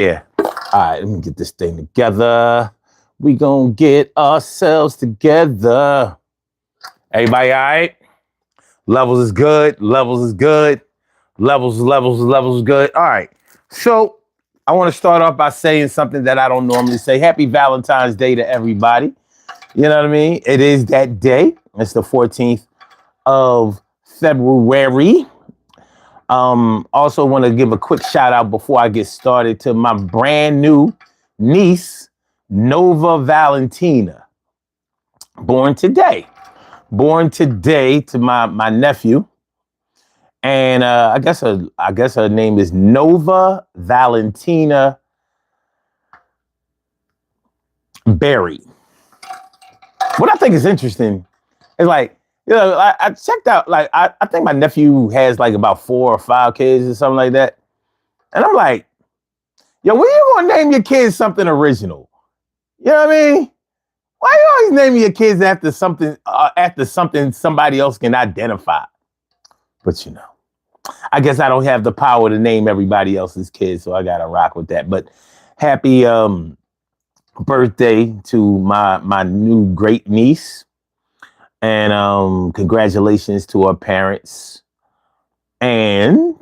Yeah. All right, let me get this thing together. We gonna get ourselves together. Everybody all right? Levels is good. Levels is good. Levels is good. All right. So I want to start off by saying something that I don't normally say. Happy Valentine's Day to everybody. You know what I mean? It is that day. It's the 14th of February. Also want to give a quick shout out before I get started to my brand new niece, Nova Valentina. Born today to my nephew. And I guess her name is Nova Valentina Berry. What I think is interesting is like, you know, I checked out, like, I think my nephew has like about 4 or 5 kids or something like that. And I'm like, yo, when you gonna name your kids something original? You know what I mean? Why you always naming your kids after something somebody else can identify? But you know, I guess I don't have the power to name everybody else's kids, so I gotta rock with that. But happy birthday to my new great niece. And congratulations to her parents. And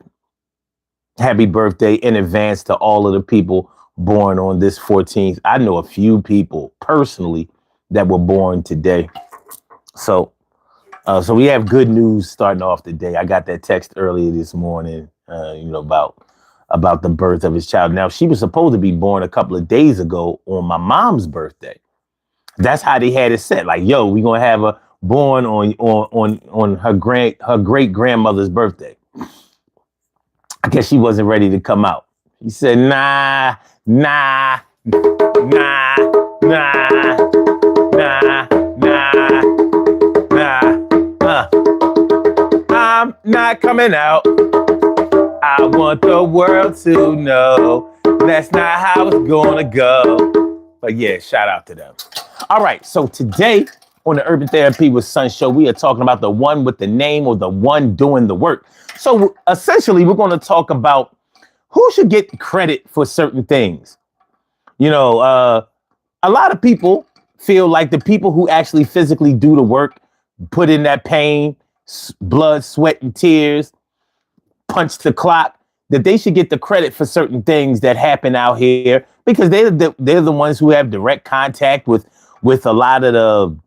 happy birthday in advance to all of the people born on this 14th. I know a few people personally that were born today. So we have good news starting off the day. I got that text earlier this morning, about the birth of his child. Now, she was supposed to be born a couple of days ago on my mom's birthday. That's how they had it set. Like, yo, we're gonna have her born on her great grandmother's birthday. I guess she wasn't ready to come out. She said, nah. I'm not coming out. I want the world to know that's not how it's gonna go. But yeah, shout out to them. All right, so today on the Urban Therapy with Son show, we are talking about the one with the name or the one doing the work. So essentially, we're going to talk about who should get credit for certain things. You know, a lot of people feel like the people who actually physically do the work, put in that pain, blood, sweat, and tears, punch the clock, that they should get the credit for certain things that happen out here because they're the ones who have direct contact with a lot of the,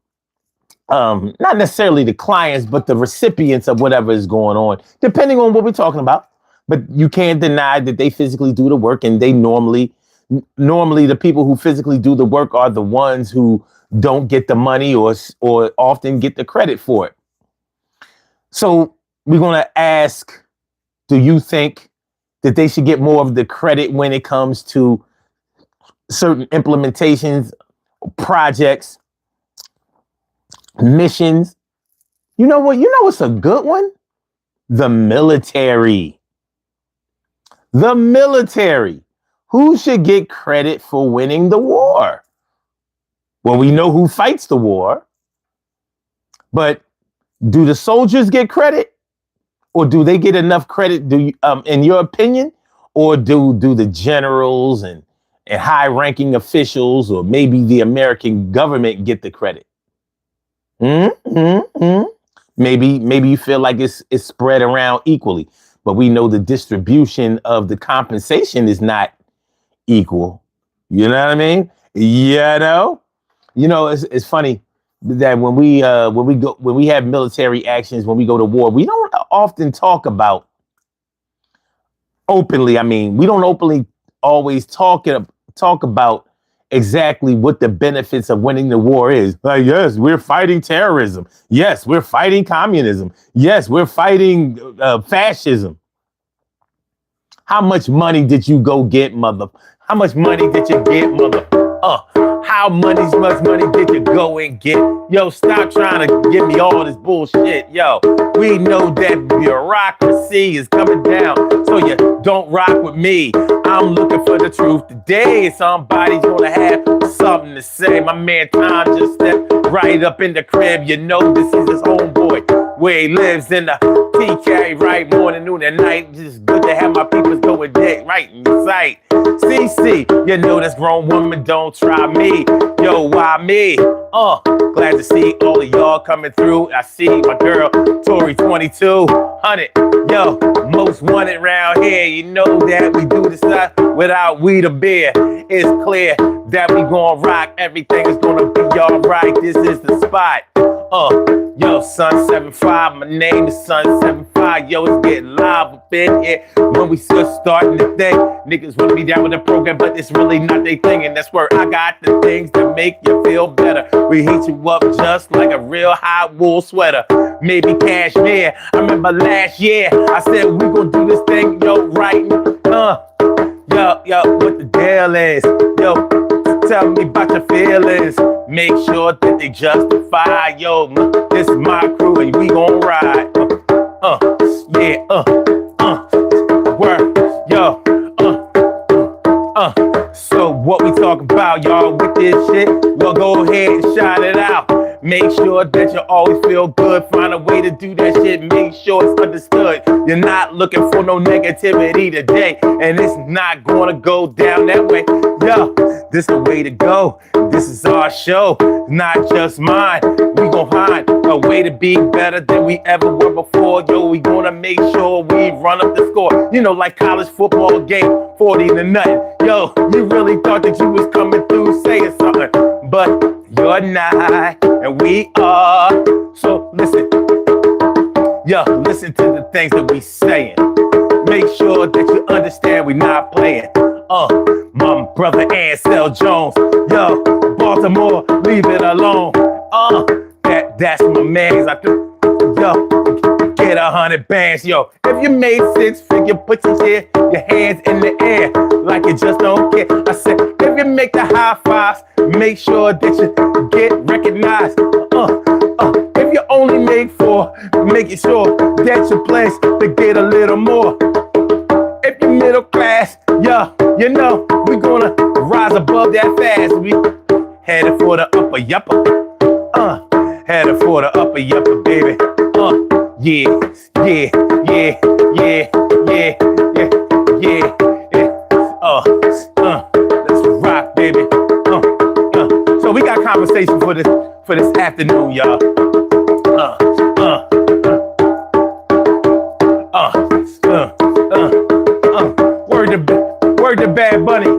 not necessarily the clients, but the recipients of whatever is going on, depending on what we're talking about. But you can't deny that they physically do the work, and they normally the people who physically do the work are the ones who don't get the money or often get the credit for it. So we're going to ask, do you think that they should get more of the credit when it comes to certain implementations, projects, missions? You know what? You know what's a good one? The military. The military. Who should get credit for winning the war? Well, we know who fights the war, but do the soldiers get credit? Or do they get enough credit, in your opinion? Or do the generals and high-ranking officials, or maybe the American government, get the credit? Maybe you feel like it's spread around equally, but we know the distribution of the compensation is not equal. You know what I mean? You know, it's funny that when we have military actions, when we go to war, we don't often talk about openly. I mean, we don't openly always talk about exactly what the benefits of winning the war is. Like, yes, we're fighting terrorism. Yes, we're fighting communism. Yes, we're fighting fascism. How much money did you go get, mother? How much money did you get, mother? How much money did you go and get? Yo, stop trying to give me all this bullshit. Yo, we know that bureaucracy is coming down, so you don't rock with me. I'm looking for the truth today. Somebody's gonna have something to say. My man Tom just stepped right up in the crib. You know this is his homeboy, where he lives in the TK, right, morning, noon, and night. Just good to have my peoples going dead right in your sight. CC, you know this grown woman, don't try me. Yo, why me? Glad to see all of y'all coming through. I see my girl, Tori 2200. Yo, most wanted round here. You know that we do this stuff without weed or beer. It's clear that we gon' rock. Everything is gonna be alright. This is the spot. Yo, Sun 75, my name is Sun 75. Yo, it's getting live up in here when we still starting the thing. Niggas wanna be down with the program, but it's really not their thing. And that's where I got the things that make you feel better. We heat you up just like a real hot wool sweater. Maybe cashmere. I remember last year, I said we gon' do this thing, yo, right? Yo, what the deal is? Yo, tell me about your feelings. Make sure that they justify. Yo, this is my crew and we gon' ride. Word, yo, So what we talk about, y'all, with this shit? Well, go ahead and shout it out. Make sure that you always feel good. Find a way to do that shit. Make sure it's understood. You're not looking for no negativity today. And it's not gonna go down that way. Yo, this the way to go. This is our show, not just mine. We gon' find a way to be better than we ever were before. Yo, we gonna make sure we run up the score. You know, like college football game, 40 to nothing. Yo, you really thought that you was coming through saying something, but you're not, and we are. So listen, yo, listen to the things that we saying. Make sure that you understand we not playing. My brother Ansel Jones, yo, Baltimore, leave it alone. That's my man's. Yo, get 100 bands, yo. If you made 6 figure, put your hands in the air like you just don't care. I said, if you make the high fives, make sure that you get recognized. If you only make 4, make it sure that you place to get a little more. If you're middle class, yo, you know we gonna rise above that fast. We headed for the upper yupper. Headed for the upper yupper, baby. Let's rock, baby. So we got conversation for this afternoon, y'all. Word to Bad Bunny.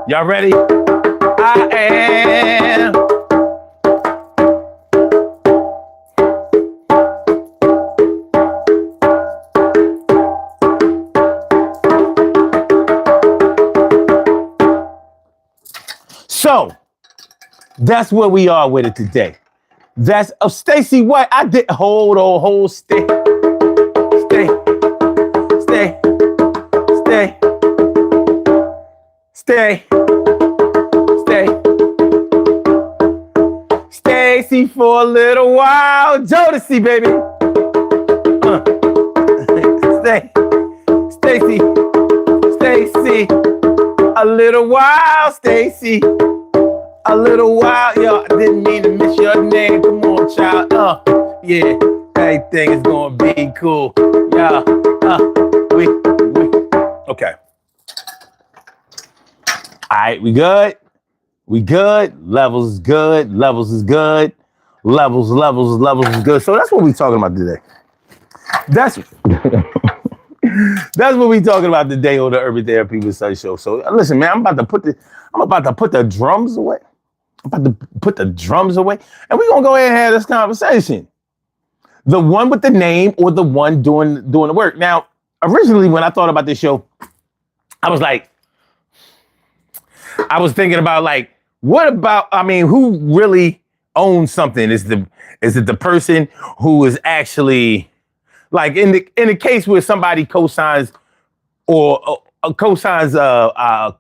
Y'all ready? I am. So, that's where we are with it today. That's Stacey White. I did stay. Stacey for a little while. Jodeci, baby. Stacey. A little while, Stacey. A little while. Yo, I didn't mean to miss your name. Come on, child. Yeah, everything is gonna be cool. Yeah. We. Okay. All right, we good? We good? Levels is good. Levels is good. Levels is good. So that's what we talking about today. That's what we talking about today on the Urban Therapy with Sun Show. So listen, man, I'm about to put the drums away. And we're gonna go ahead and have this conversation. The one with the name or the one doing the work. Now, originally when I thought about this show, I was thinking about like, what about, who really owns something? Is it the person who is actually Like in the case where somebody co-signs or co-signs a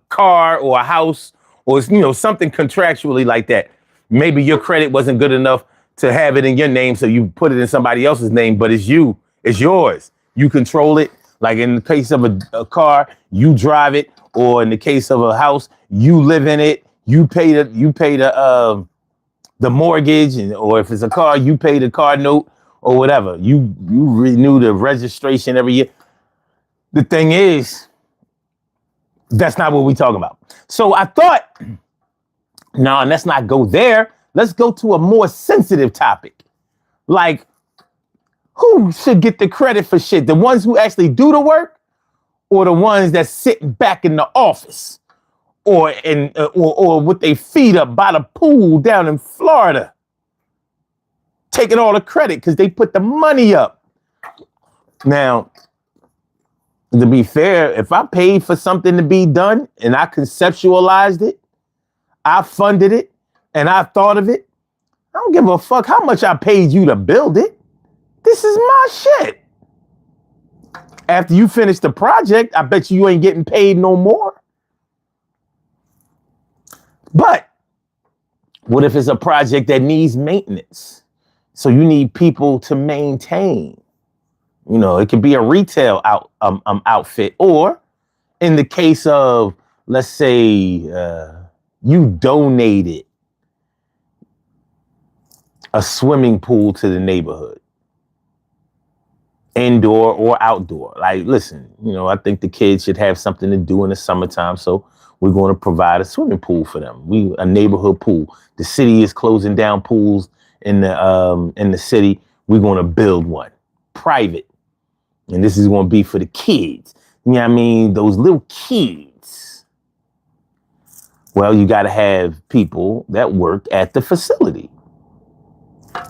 car or a house or something contractually like that. Maybe your credit wasn't good enough to have it in your name, so you put it in somebody else's name, but it's yours. You control it. Like in the case of a car, you drive it, or in the case of a house, you live in it. You pay the mortgage, or if it's a car, you pay the car note or whatever. You renew the registration every year. The thing is, that's not what we're talking about. So I thought, no, let's not go there. Let's go to a more sensitive topic. Like, who should get the credit for shit? The ones who actually do the work, or the ones that's sitting back in the office, or with their feet up by the pool down in Florida, taking all the credit because they put the money up. Now, to be fair, if I paid for something to be done and I conceptualized it, I funded it, and I thought of it, I don't give a fuck how much I paid you to build it. This is my shit. After you finish the project, I bet you ain't getting paid no more. But what if it's a project that needs maintenance? So you need people to maintain. It could be a retail outfit, or in the case of, let's say, you donated a swimming pool to the neighborhood, indoor or outdoor. Like, listen, I think the kids should have something to do in the summertime, so we're going to provide a swimming pool for them. A neighborhood pool. The city is closing down pools in the city. We're going to build one, private. And this is going to be for the kids. You know what I mean? Those little kids. Well, you got to have people that work at the facility.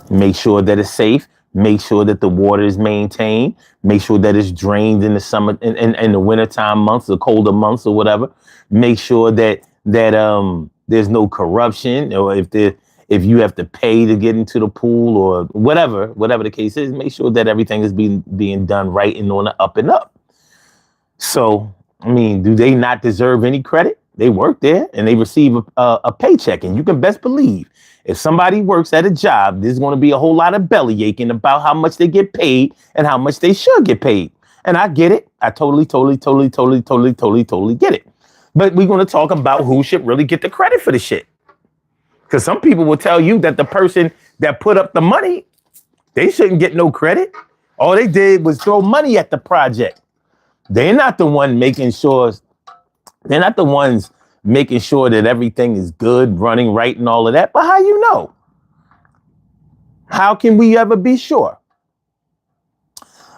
Make sure that it's safe. Make sure that the water is maintained. Make sure that it's drained in the summer, in the wintertime months, the colder months or whatever. Make sure that there's no corruption, or if you have to pay to get into the pool or whatever the case is, make sure that everything is being done right and on the up and up. So, I mean, do they not deserve any credit? They work there and they receive a paycheck. And you can best believe if somebody works at a job, there's going to be a whole lot of belly aching about how much they get paid and how much they should get paid. And I get it. I totally get it. But we're going to talk about who should really get the credit for the shit. Because some people will tell you that the person that put up the money, they shouldn't get no credit. All they did was throw money at the project. They're not the one making sure. They're not the ones making sure that everything is good, running right and all of that. But how you know? How can we ever be sure?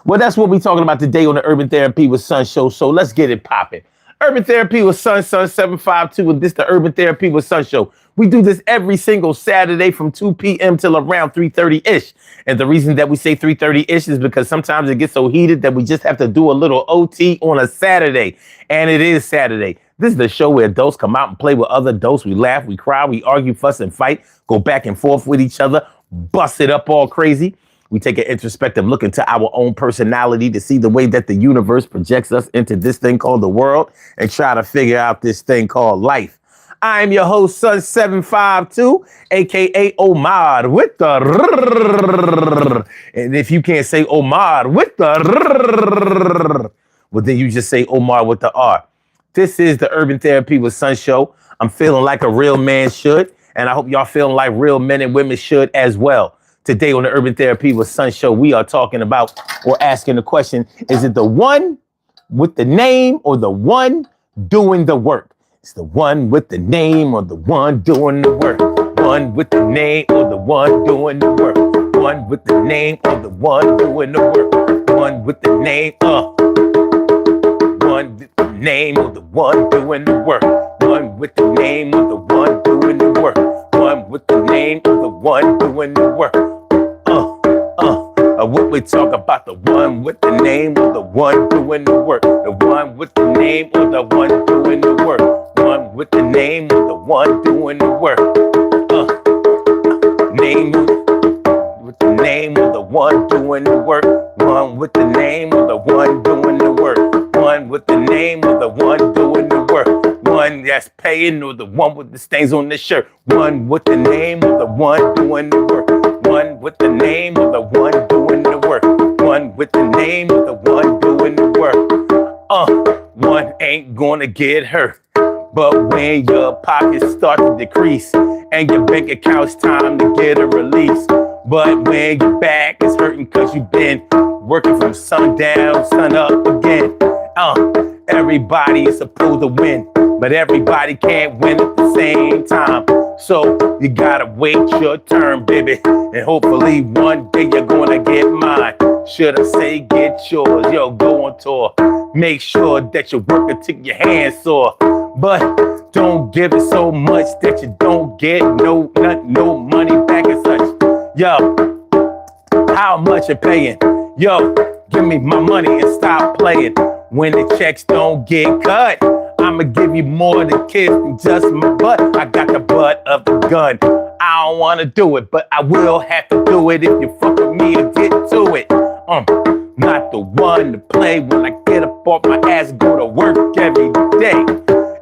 Well, that's what we're talking about today on the Urban Therapy with Son show. So let's get it popping. Urban Therapy with Son 752, and this the Urban Therapy with Son show. We do this every single Saturday from 2 p.m. till around 3:30-ish. And the reason that we say 3:30-ish is because sometimes it gets so heated that we just have to do a little OT on a Saturday. And it is Saturday. This is the show where adults come out and play with other adults. We laugh, we cry, we argue, fuss, and fight, go back and forth with each other, bust it up all crazy. We take an introspective look into our own personality to see the way that the universe projects us into this thing called the world and try to figure out this thing called life. I'm your host, Son 752, aka Omar with the and if you can't say Omar with the well, then you just say Omar with the R. This is the Urban Therapy with Son show. I'm feeling like a real man should, and I hope y'all feeling like real men and women should as well. Today on the Urban Therapy with Son show, we are talking about or asking the question, is it the one with the name or the one doing the work? It's the one with the name or the one doing the work. One with the name or the one doing the work. One with the name or the one doing the work. One with the name, one with the name or the one doing the work. One with the name or the one doing the work. One with the name or the one doing the work. What we talk about, the one with the name or the one doing the work. The one with the name or the one doing the work. One with the name or the one doing the work. Name with the name or the one doing the work. with the name of the one doing the work. One with the name of the one doing the work. One that's paying or the one with the stains on the shirt. One with the name of the one doing the work. One with the name of the one doing the work. One with the name of the one doing the work. One ain't gonna get hurt. But when your pockets start to decrease and your bank account's time to get a release. But when your back is hurting cause you've been working from sundown, sun up again. Everybody is supposed to win, but everybody can't win at the same time. So you gotta wait your turn, baby, and hopefully one day you're gonna get mine. Should I say get yours? Yo, go on tour. Make sure that you're working till your hands sore. But don't give it so much that you don't get no money back and such. Yo, how much you paying? Yo, give me my money and stop playing. When the checks don't get cut, I'ma give you more than kiss than just my butt. I got the butt of the gun. I don't wanna do it, but I will have to do it if you fuck with me and get to it. Not the one to play when I get up off my ass and go to work every day.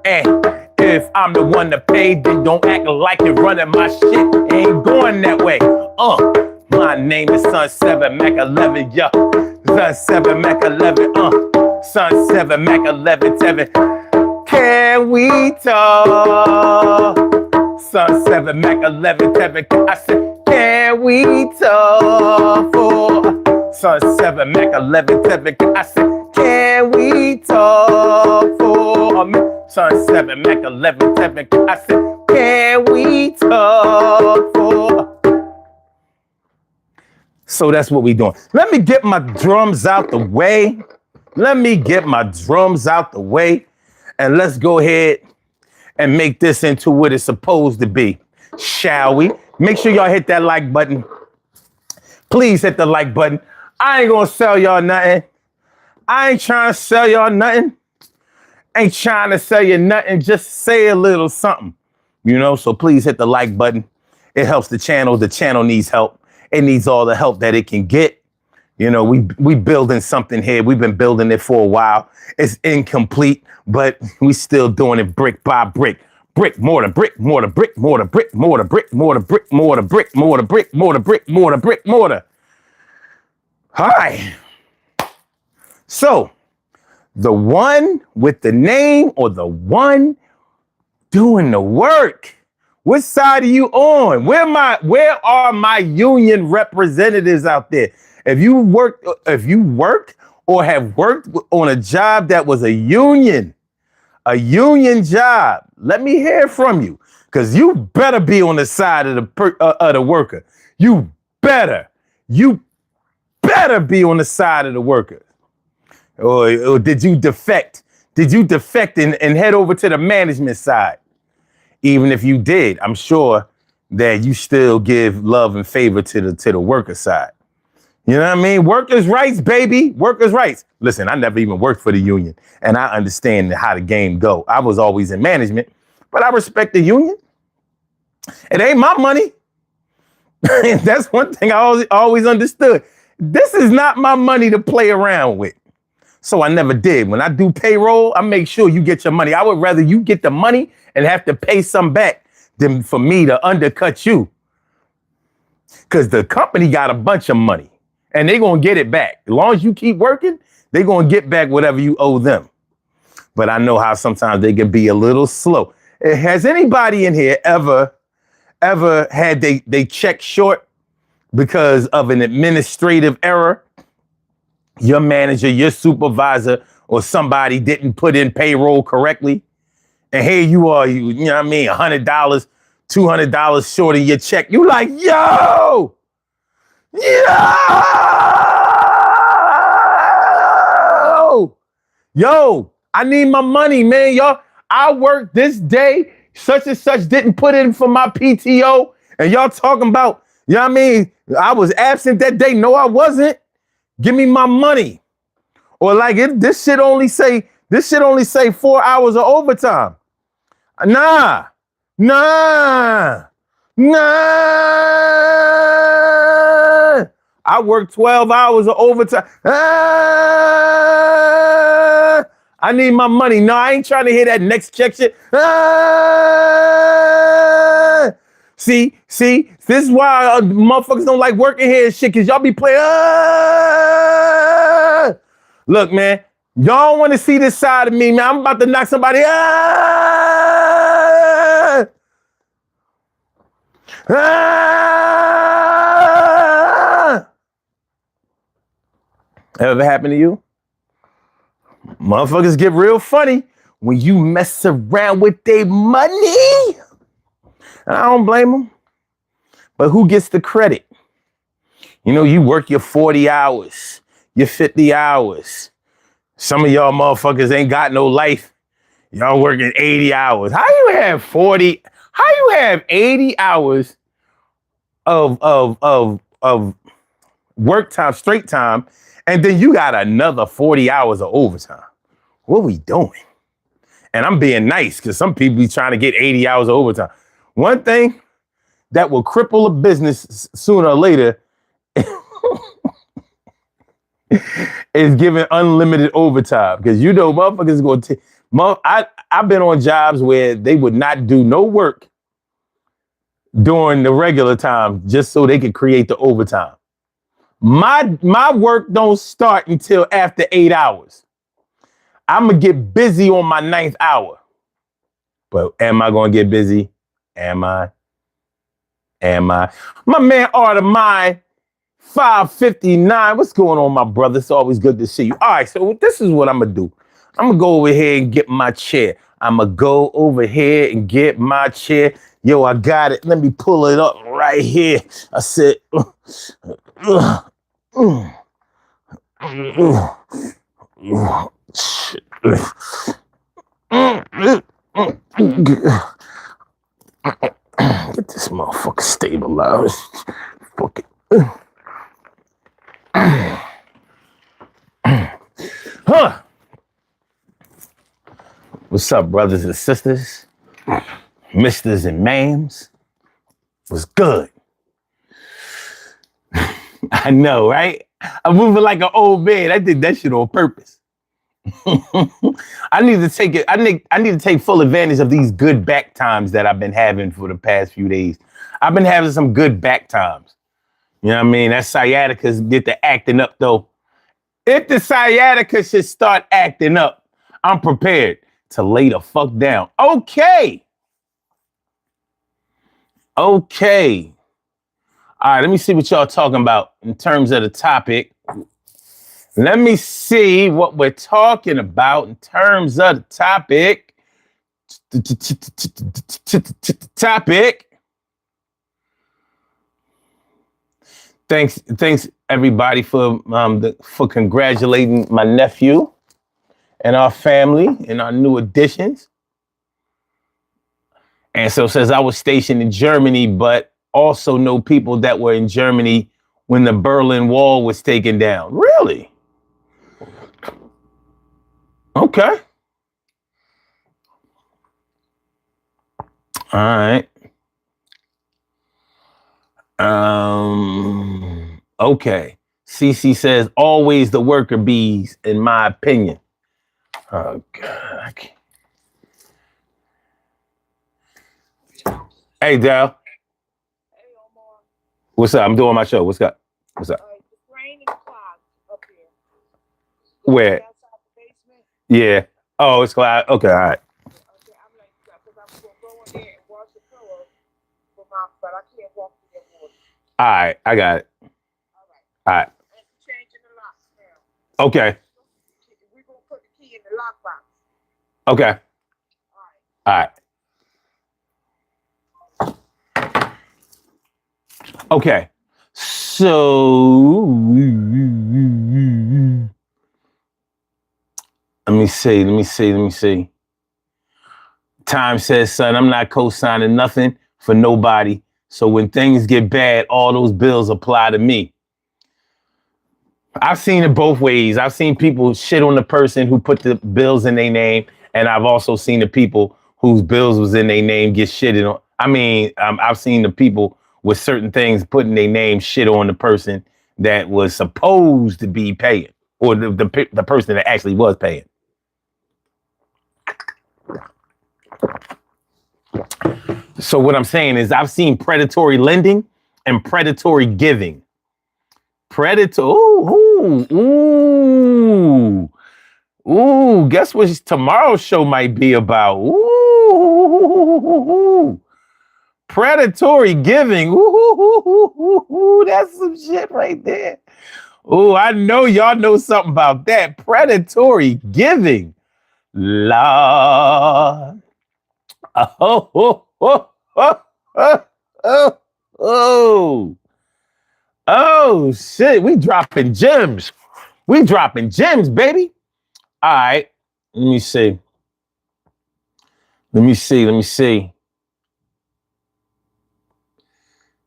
And if I'm the one to pay, then don't act like you're running my shit. Ain't going that way. My name is Sun 7 Mac 11, yo. Sun 7 Mac 11, Sun 7 Mac 11, 7. Can we talk? Sun 7 Mac 11, 7. I said, can we talk for? Sun 7 Mac 11, 7. I said, can we talk for me? Sun 7 Mac 11, 7. I said, can we talk for? So that's what we doing. Let me get my drums out the way. And let's go ahead and make this into what it's supposed to be. Shall we? Make sure y'all hit that like button. Please hit the like button. I ain't gonna sell y'all nothing. I ain't trying to sell y'all nothing. Ain't trying to sell you nothing. Just say a little something, so please hit the like button. It helps the channel. The channel needs help. It needs all the help that it can get. We building something here. We've been building it for a while. It's incomplete, but we still doing it brick by brick. Brick, mortar, brick, mortar, brick, mortar, brick, mortar, brick, mortar, brick, mortar, brick, mortar, brick, mortar, brick, mortar, brick, mortar. All right. So the one with the name or the one doing the work? Which side are you on? Where are my union representatives out there? If you worked or have worked on a job that was a union job, let me hear from you, because you better be on the side of the worker. You better be on the side of the worker. Or did you defect? Did you defect and head over to the management side? Even if you did, I'm sure that you still give love and favor to the worker side. You know what I mean? Workers' rights, baby. Workers' rights. Listen, I never even worked for the union, and I understand how the game go. I was always in management, but I respect the union. It ain't my money. That's one thing I always understood. This is not my money to play around with. So I never did. When I do payroll, I make sure you get your money. I would rather you get the money and have to pay some back than for me to undercut you. Because the company got a bunch of money and they're going to get it back. As long as you keep working, they're going to get back whatever you owe them. But I know how sometimes they can be a little slow. Has anybody in here ever had they check short because of an administrative error? Your manager, your supervisor, or somebody didn't put in payroll correctly. And here you are, you know what I mean, $100, $200 short of your check. You like, yo, I need my money, man. Y'all, I worked this day, such and such didn't put in for my PTO. And y'all talking about, you know what I mean? I was absent that day. No, I wasn't. Give me my money. Or like this shit only say 4 hours of overtime. Nah. I work 12 hours of overtime. I need my money. No, I ain't trying to hear that next check shit. See, this is why motherfuckers don't like working here and shit, because y'all be playing. Look, man, y'all want to see this side of me, man. I'm about to knock somebody. Ever happened to you? Motherfuckers get real funny when you mess around with their money. And I don't blame them. But who gets the credit? You know, you work your 40 hours, your 50 hours. Some of y'all motherfuckers ain't got no life. Y'all working 80 hours. How you have 40? How you have 80 hours of work time, straight time, and then you got another 40 hours of overtime? What we doing? And I'm being nice because some people be trying to get 80 hours of overtime. One thing that will cripple a business sooner or later is giving unlimited overtime, because you know motherfuckers going to. I've been on jobs where they would not do no work during the regular time just so they could create the overtime. My work don't start until after 8 hours. I'm gonna get busy on my 9th hour. But am I gonna get busy? Am I? My man Art of Mine, 559. What's going on, my brother? It's always good to see you. All right, so this is what I'm gonna do. I'm gonna go over here and get my chair. Yo, I got it. Let me pull it up right here. I said, get this motherfucker stabilized. Fuck it. Huh. What's up, brothers and sisters? Misters and ma'ams? What's good? I know, right? I'm moving like an old man. I did that shit on purpose. I need to take it. I need to take full advantage of these good back times that I've been having for the past few days. I've been having some good back times. You know what I mean? That sciatica get to acting up though. If the sciatica should start acting up, I'm prepared to lay the fuck down. Okay. All right, let me see what y'all talking about in terms of the topic. Let me see what we're talking about in terms of the topic. Thanks everybody for congratulating my nephew and our family and our new additions. And so says I was stationed in Germany, but also know people that were in Germany when the Berlin Wall was taken down. Really? Okay. All right. Okay. CC says always the worker bees, in my opinion. Oh God. Hey, Dal. Hey, Omar. What's up? I'm doing my show. What's up? It's raining clouds up here. Where? Outside the basement. Yeah. Oh, it's cloud. Okay, all right. Okay, I'm like, because I'm going to go in there and wash the pillows but I can't walk through that water. All right, I got it. All right. All right. And changing the locks now. Okay. We're going to put the key in the lockbox. Okay. All right. Okay. So let me see. Time says, son, I'm not co-signing nothing for nobody. So when things get bad, all those bills apply to me. I've seen it both ways. I've seen people shit on the person who put the bills in their name. And I've also seen the people whose bills was in their name get shitted on. I mean, I've seen the people with certain things putting their name shit on the person that was supposed to be paying, or the person that actually was paying. So what I'm saying is I've seen predatory lending and predatory giving. Ooh, guess what tomorrow's show might be about? Ooh, predatory giving. Ooh, that's some shit right there. Ooh, I know y'all know something about that. Predatory giving. Lord. Oh. Oh, shit. We dropping gems. We dropping gems, baby. All right. Let me see.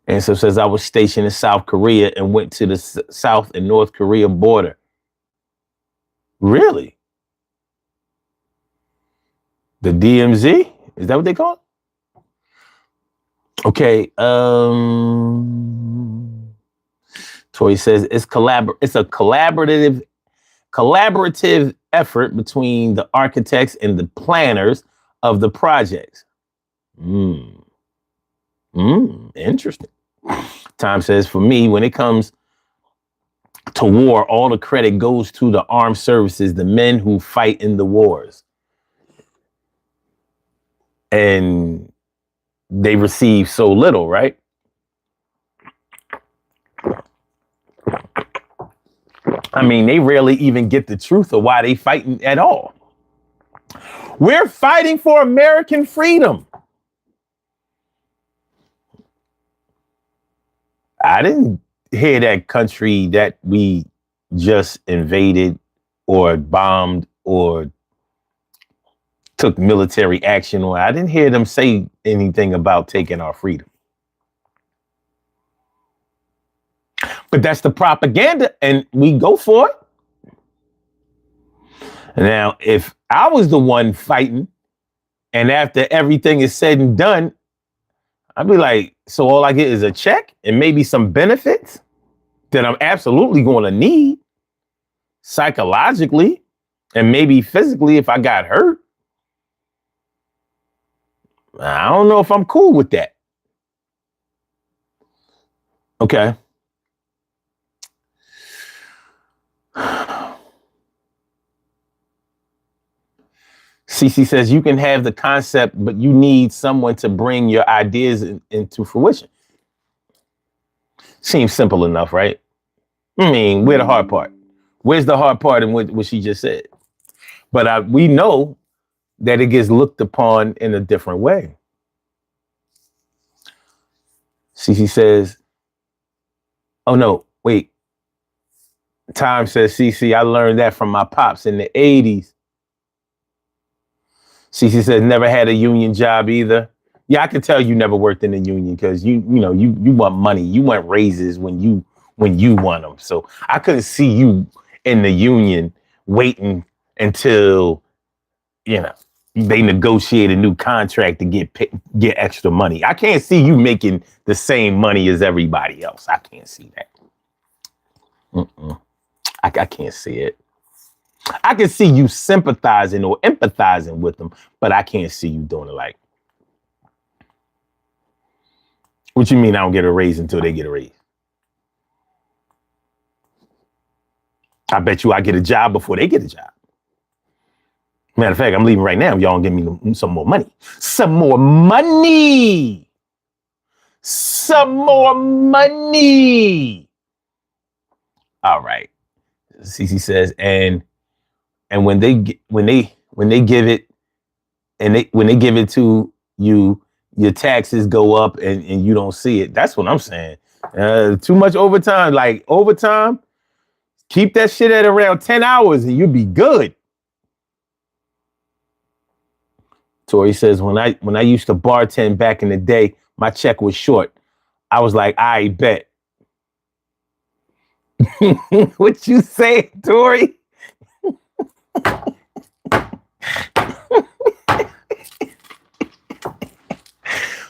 And so it says I was stationed in South Korea and went to the South and North Korea border. Really? The DMZ? Is that what they call it? Okay. Tori says it's a collaborative effort between the architects and the planners of the projects. Interesting. Time says, for me, when it comes to war, all the credit goes to the armed services, the men who fight in the wars. And they receive so little, right? I mean, they rarely even get the truth of why they fighting at all. We're fighting for American freedom. I didn't hear that country that we just invaded or bombed or took military action on. I didn't hear them say anything about taking our freedom. But that's the propaganda, and we go for it. Now, if I was the one fighting, and after everything is said and done, I'd be like, so all I get is a check and maybe some benefits that I'm absolutely going to need psychologically and maybe physically if I got hurt. I don't know if I'm cool with that. Okay. CC says you can have the concept, but you need someone to bring your ideas into fruition. Seems simple enough, right? I mean, where's the hard part? Where's the hard part in what she just said? But we know that it gets looked upon in a different way. CC says, oh no, wait. Time says, CC, I learned that from my pops in the 80s. CC says, never had a union job either. Yeah, I can tell you never worked in a union because you want money. You want raises when you want them. So I couldn't see you in the union waiting until, they negotiate a new contract to get extra money. I can't see you making the same money as everybody else. I can't see that. I can't see it. I can see you sympathizing or empathizing with them, but I can't see you doing it like. What you mean I don't get a raise until they get a raise? I bet you I get a job before they get a job. Matter of fact, I'm leaving right now. Y'all give me some more money. Some more money. Some more money. All right. CC says, and when they give it, and when they give it to you, your taxes go up and you don't see it. That's what I'm saying. Too much overtime. Like overtime, keep that shit at around 10 hours and you'll be good. Tori says, when I used to bartend back in the day, my check was short. I was like, I bet. What you say, Tori?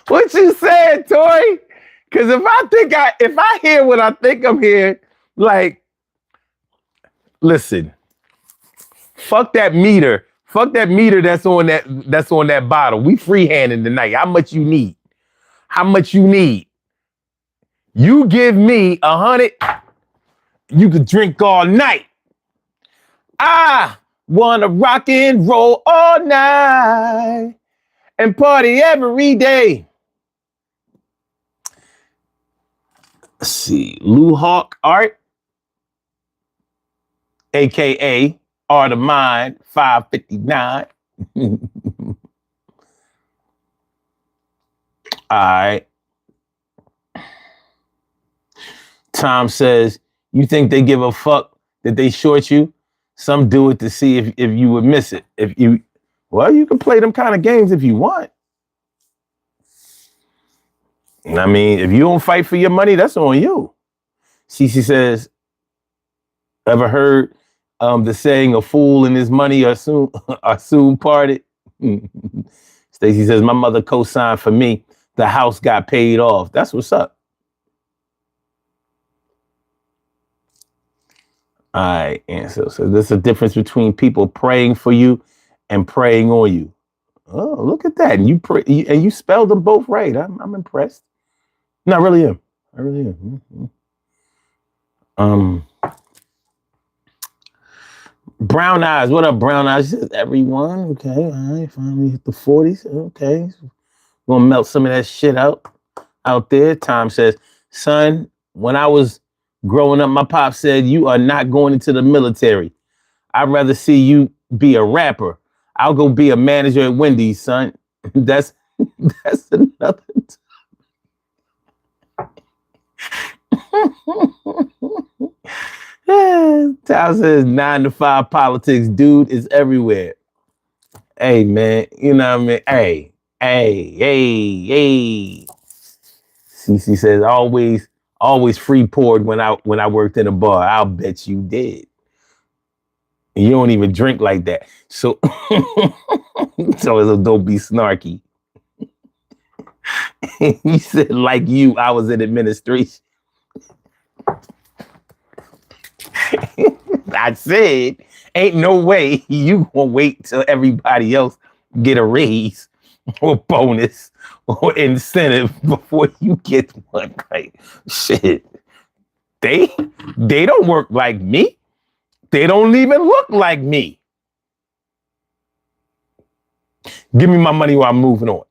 What you said, Tori? Because if I hear what I think I'm hearing, Like, listen, fuck that meter. Fuck that meter that's on that bottle. We freehanding tonight. How much you need? How much you need? You give me 100, you could drink all night. I wanna rock and roll all night and party every day. Let's see, Lou Hawk Art, aka Art of Mind 559. All right. Tom says, you think they give a fuck that they short you? Some do it to see if you would miss it. Well, you can play them kind of games if you want. I mean, if you don't fight for your money, that's on you. Cece says, ever heard the saying, a fool and his money are soon parted? Stacy says, my mother co-signed for me. The house got paid off. That's what's up. All right, and so there's a difference between people praying for you and praying on you. Oh, look at that! And you spelled them both right. I'm impressed. No, I really am. I really am. Brown Eyes. What up, Brown Eyes? Says, everyone. Okay, all right. Finally hit the 40s. Okay, gonna melt some of that shit out there. Tom says, son, when I was growing up, my pop said, you are not going into the military. I'd rather see you be a rapper. I'll go be a manager at Wendy's, son. That's another Tom says 9 to 5 politics, dude, is everywhere. Hey, man, you know what I mean? Hey. CC says always free poured when I worked in a bar. I'll bet you did. And you don't even drink like that. So don't be snarky. He said, like you, I was in administration. I said, ain't no way you gonna wait till everybody else get a raise or bonus or incentive before you get one. Like, shit. They don't work like me. They don't even look like me. Give me my money while I'm moving on.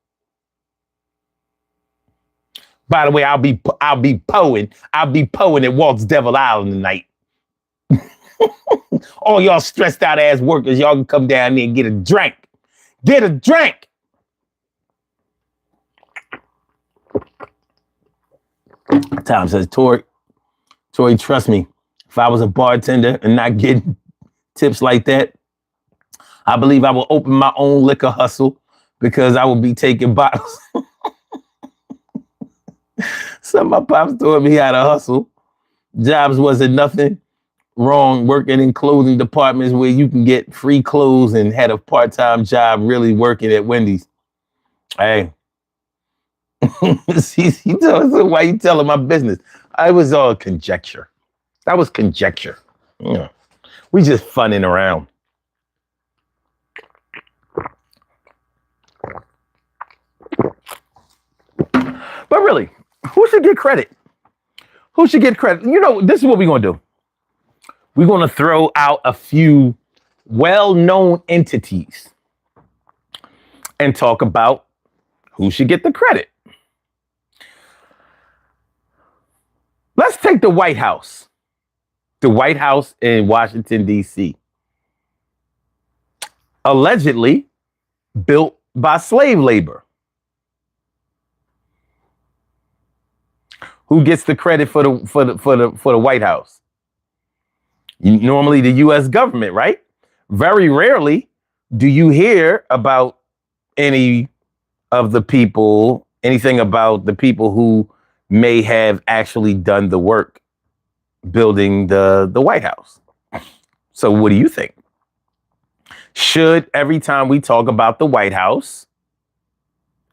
By the way, I'll be poeing at Walt's Devil Island tonight. All y'all stressed out ass workers, y'all can come down there and get a drink. Get a drink. Tom says, Tori, trust me, if I was a bartender and not getting tips like that, I believe I will open my own liquor hustle because I will be taking bottles. Some of my pops told me how to hustle. Jobs wasn't nothing wrong working in clothing departments where you can get free clothes and had a part-time job really working at Wendy's. Hey. He told us, why you telling my business? I was all conjecture. That was conjecture. Yeah. We just funning around. But really, who should get credit? Who should get credit? You know, this is what we're going to do. We're going to throw out a few well-known entities and talk about who should get the credit. Let's take the White House. The White House in Washington, D.C. Allegedly built by slave labor. Who gets the credit for the White House? Normally the U.S. government, right? Very rarely do you hear about anything about the people who may have actually done the work building the White House. So what do you think? Should every time we talk about the White House,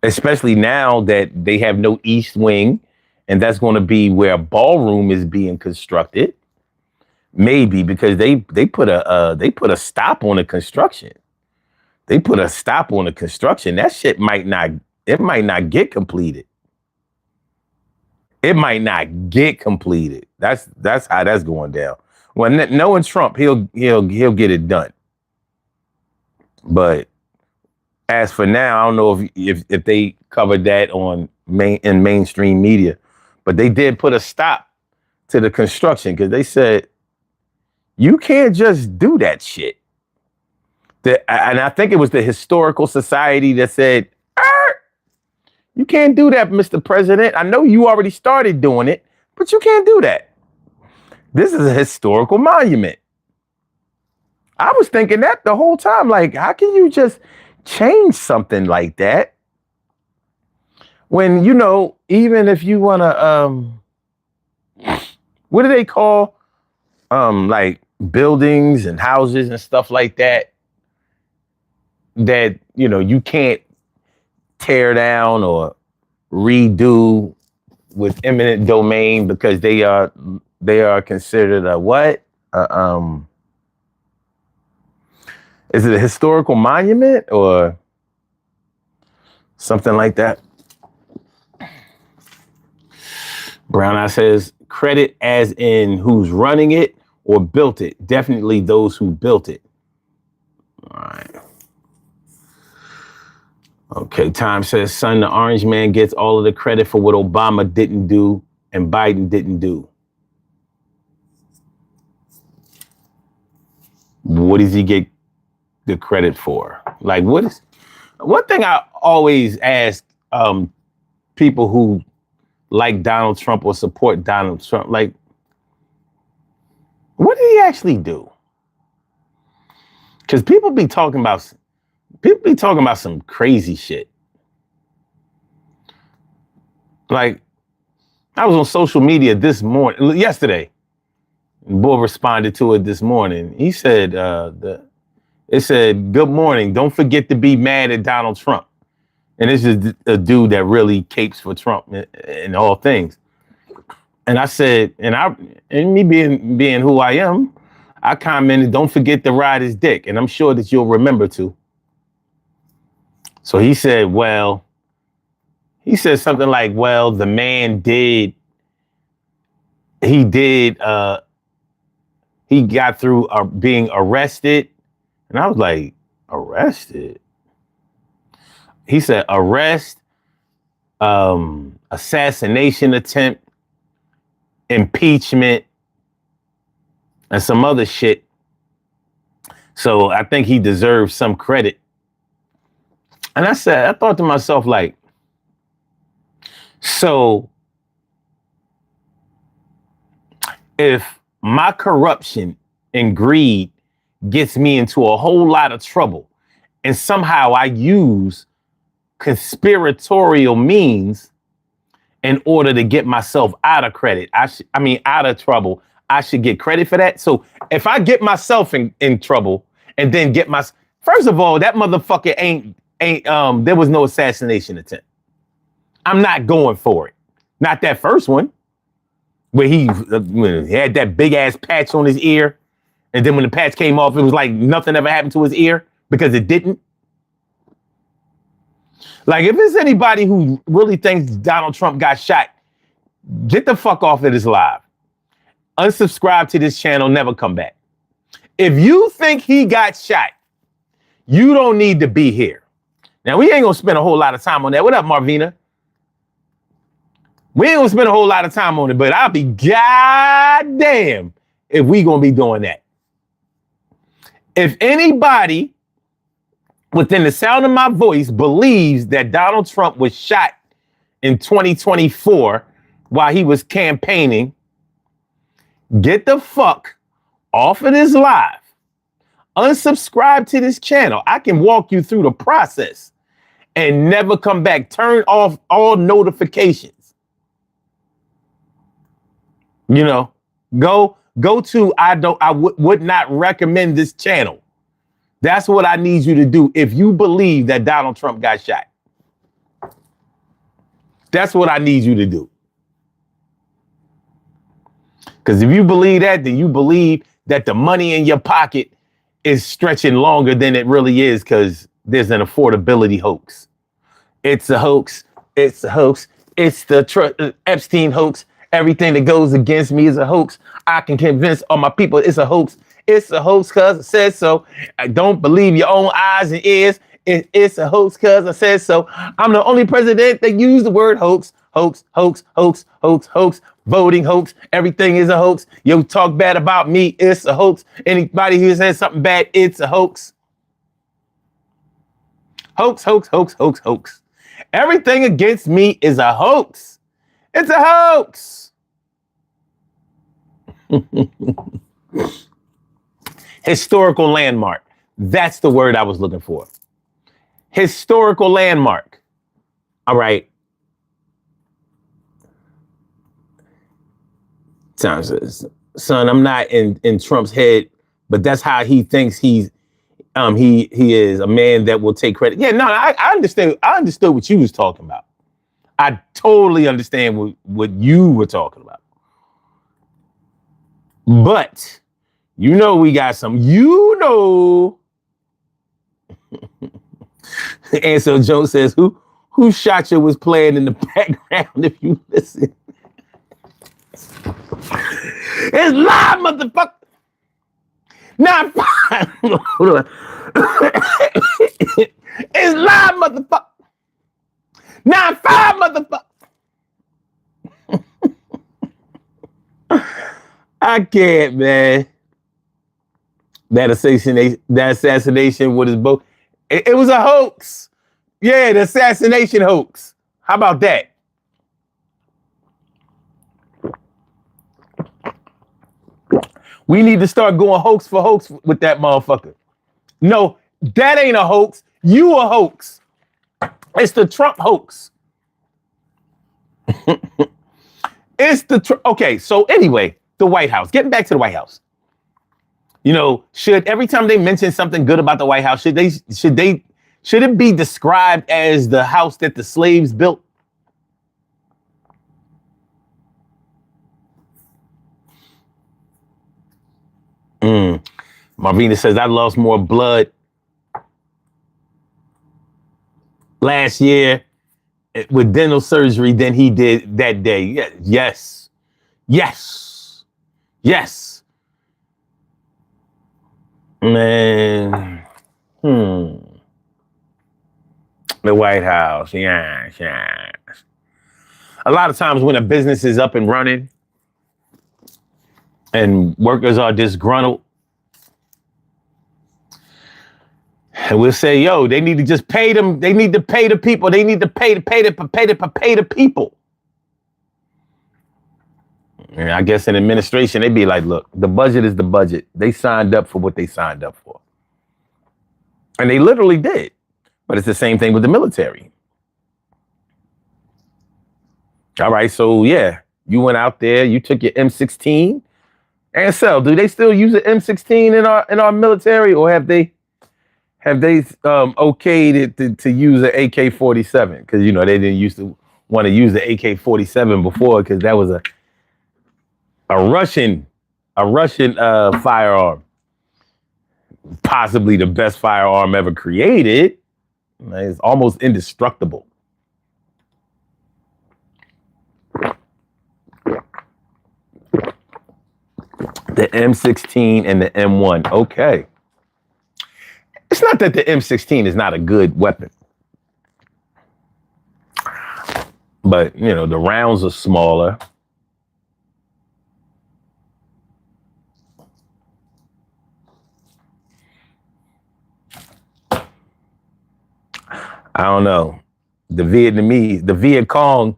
especially now that they have no East Wing, and that's going to be where a ballroom is being constructed, Maybe because they put a stop on the construction. They put a stop on the construction. That shit might not get completed. It might not get completed. That's how that's going down. Well, knowing Trump, he'll get it done. But as for now, I don't know if they covered that in mainstream media, but they did put a stop to the construction because they said you can't just do that shit. And I think it was the Historical Society that said, you can't do that, Mr. President. I know you already started doing it, but you can't do that. This is a historical monument. I was thinking that the whole time. Like, how can you just change something like that? When, even if you want to, what do they call, like buildings and houses and stuff like that, that, you can't tear down or redo with eminent domain because they are considered a what? Is it a historical monument or something like that? Brown Eye says credit as in who's running it or built it. Definitely those who built it. All right. Okay, Time says, son, the orange man gets all of the credit for what Obama didn't do and Biden didn't do. What does he get the credit for? Like, one thing I always ask people who like Donald Trump or support Donald Trump, like, what did he actually do? Because people be talking about some crazy shit. Like, I was on social media yesterday. Boy responded to it this morning. He said, it said, good morning. Don't forget to be mad at Donald Trump. And this is a dude that really capes for Trump in all things. And I said, and me being who I am, I commented, don't forget to ride his dick. And I'm sure that you'll remember to. So he said something like, well, the man he got through being arrested. And I was like, arrested? He said, arrest, assassination attempt, impeachment, and some other shit. So I think he deserves some credit. And I thought to myself, like, so if my corruption and greed gets me into a whole lot of trouble and somehow I use conspiratorial means in order to get myself out of credit, out of trouble, I should get credit for that. So if I get myself in trouble and then first of all, that motherfucker ain't there was no assassination attempt. I'm not going for it. Not that first one where he had that big ass patch on his ear. And then when the patch came off, it was like nothing ever happened to his ear because it didn't. Like, if there's anybody who really thinks Donald Trump got shot, get the fuck off of this live. Unsubscribe to this channel, never come back. If you think he got shot, you don't need to be here. Now, we ain't gonna spend a whole lot of time on that. What up, Marvina? We ain't gonna spend a whole lot of time on it, but I'll be goddamn if we gonna be doing that. If anybody within the sound of my voice believes that Donald Trump was shot in 2024 while he was campaigning, get the fuck off of this live. Unsubscribe to this channel. I can walk you through the process and never come back. Turn off all notifications. Go to I would not recommend this channel. That's what I need you to do if you believe that Donald Trump got shot. That's what I need you to do. Because if you believe that, then you believe that the money in your pocket is stretching longer than it really is because there's an affordability hoax. It's a hoax. It's a hoax. It's the Epstein hoax. Everything that goes against me is a hoax. I can convince all my people it's a hoax. It's a hoax because I said so. I don't believe your own eyes and ears. It's a hoax because I said so. I'm the only president that used the word hoax. Hoax, hoax, hoax, hoax, hoax. Voting hoax. Everything is a hoax. You talk bad about me. It's a hoax. Anybody who says something bad, it's a hoax. Hoax, hoax, hoax, hoax, hoax. Everything against me is a hoax. It's a hoax. Historical landmark. That's the word I was looking for. Historical landmark. All right. Son, I'm not in Trump's head, but that's how he thinks he is a man that will take credit. Yeah, no, I understand. I understood what you was talking about. I totally understand what you were talking about. But you know we got some, And so Joe says, who shot you was playing in the background if you listen. It's live, motherfucker. 9-5. Hold on. It's live, motherfucker. 9-5, motherfucker. I can't, man. That assassination with his boat. It was a hoax. Yeah, the assassination hoax. How about that? We need to start going hoax for hoax with that motherfucker. No, that ain't a hoax. You a hoax. It's the Trump hoax. Okay, so anyway, the White House. Getting back to the White House. You know, should every time they mention something good about the White House, should it be described as the house that the slaves built? Marvina says, I lost more blood last year with dental surgery than he did that day. Yes. Man. The White House. Yes. A lot of times when a business is up and running and workers are disgruntled, and we'll say, yo, they need to just pay them. They need to pay the people. They need to pay the people. And I guess in administration, they'd be like, look, the budget is the budget. They signed up for what they signed up for. And they literally did. But it's the same thing with the military. All right, so yeah, you went out there, you took your M16. And so, do they still use an M16 in our military, or have they okayed it to use an AK-47? Because you know they didn't used to want to use the AK-47 before, because that was a Russian firearm, possibly the best firearm ever created. It's almost indestructible. The M16 and the M1. Okay. It's not that the M16 is not a good weapon. But, you know, the rounds are smaller. I don't know. The Viet Cong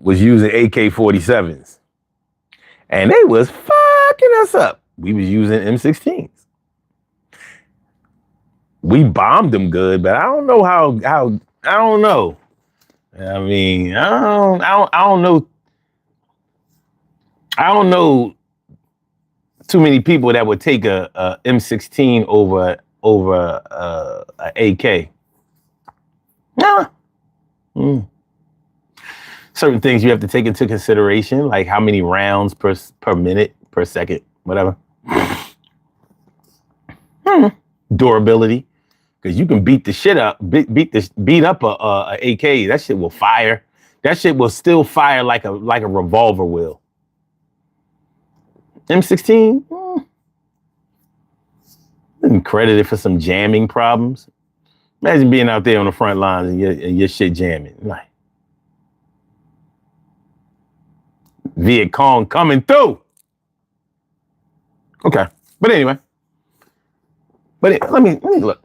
was using AK-47s. And they was fucking us up. We was using M16s. We bombed them good, but I don't know how I don't know. I mean, I don't know. I don't know too many people that would take a M16 over a AK. Nah. certain things you have to take into consideration, like how many rounds per minute, per second, whatever. Durability, because you can beat the shit up, beat up a AK. That shit will fire. That shit will still fire like a revolver will. M16, been credited for some jamming problems. Imagine being out there on the front lines and your shit jamming. Like, Viet Cong coming through. Okay, but anyway, let me look.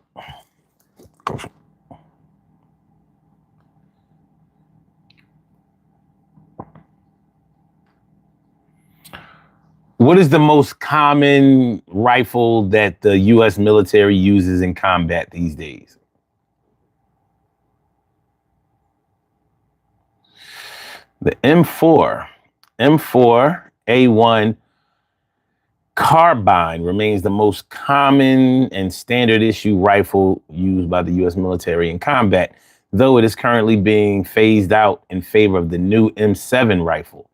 What is the most common rifle that the U.S. military uses in combat these days? The M4A1 carbine remains the most common and standard issue rifle used by the U.S. military in combat, though it is currently being phased out in favor of the new M7 rifle.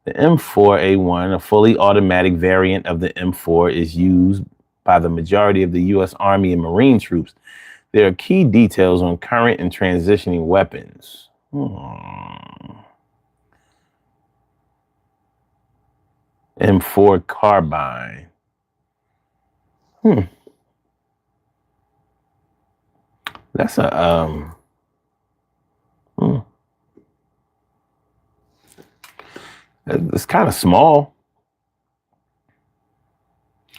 The M4A1, a fully automatic variant of the M4, is used by the majority of the U.S. Army and Marine troops. There are key details on current and transitioning weapons. M4 carbine. That's a It's kind of small.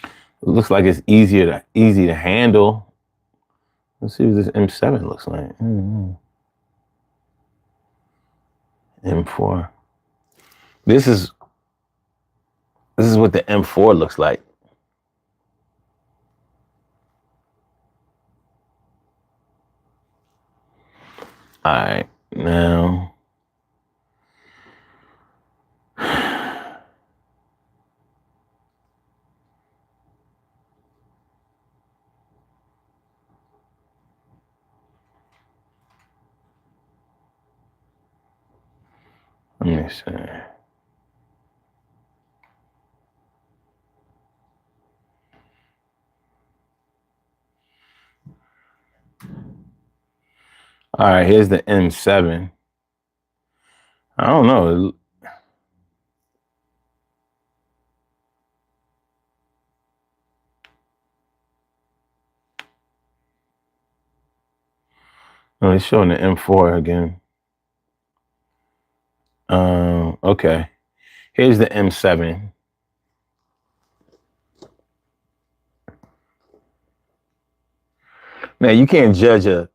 It looks like it's easy to handle. Let's see what this M7 looks like. M4. This is what the M4 looks like. All right, now. Let me see. All right, here's the M7. I don't know. Oh, it's showing the M4 again. Okay. Here's the M7. Now you can't judge a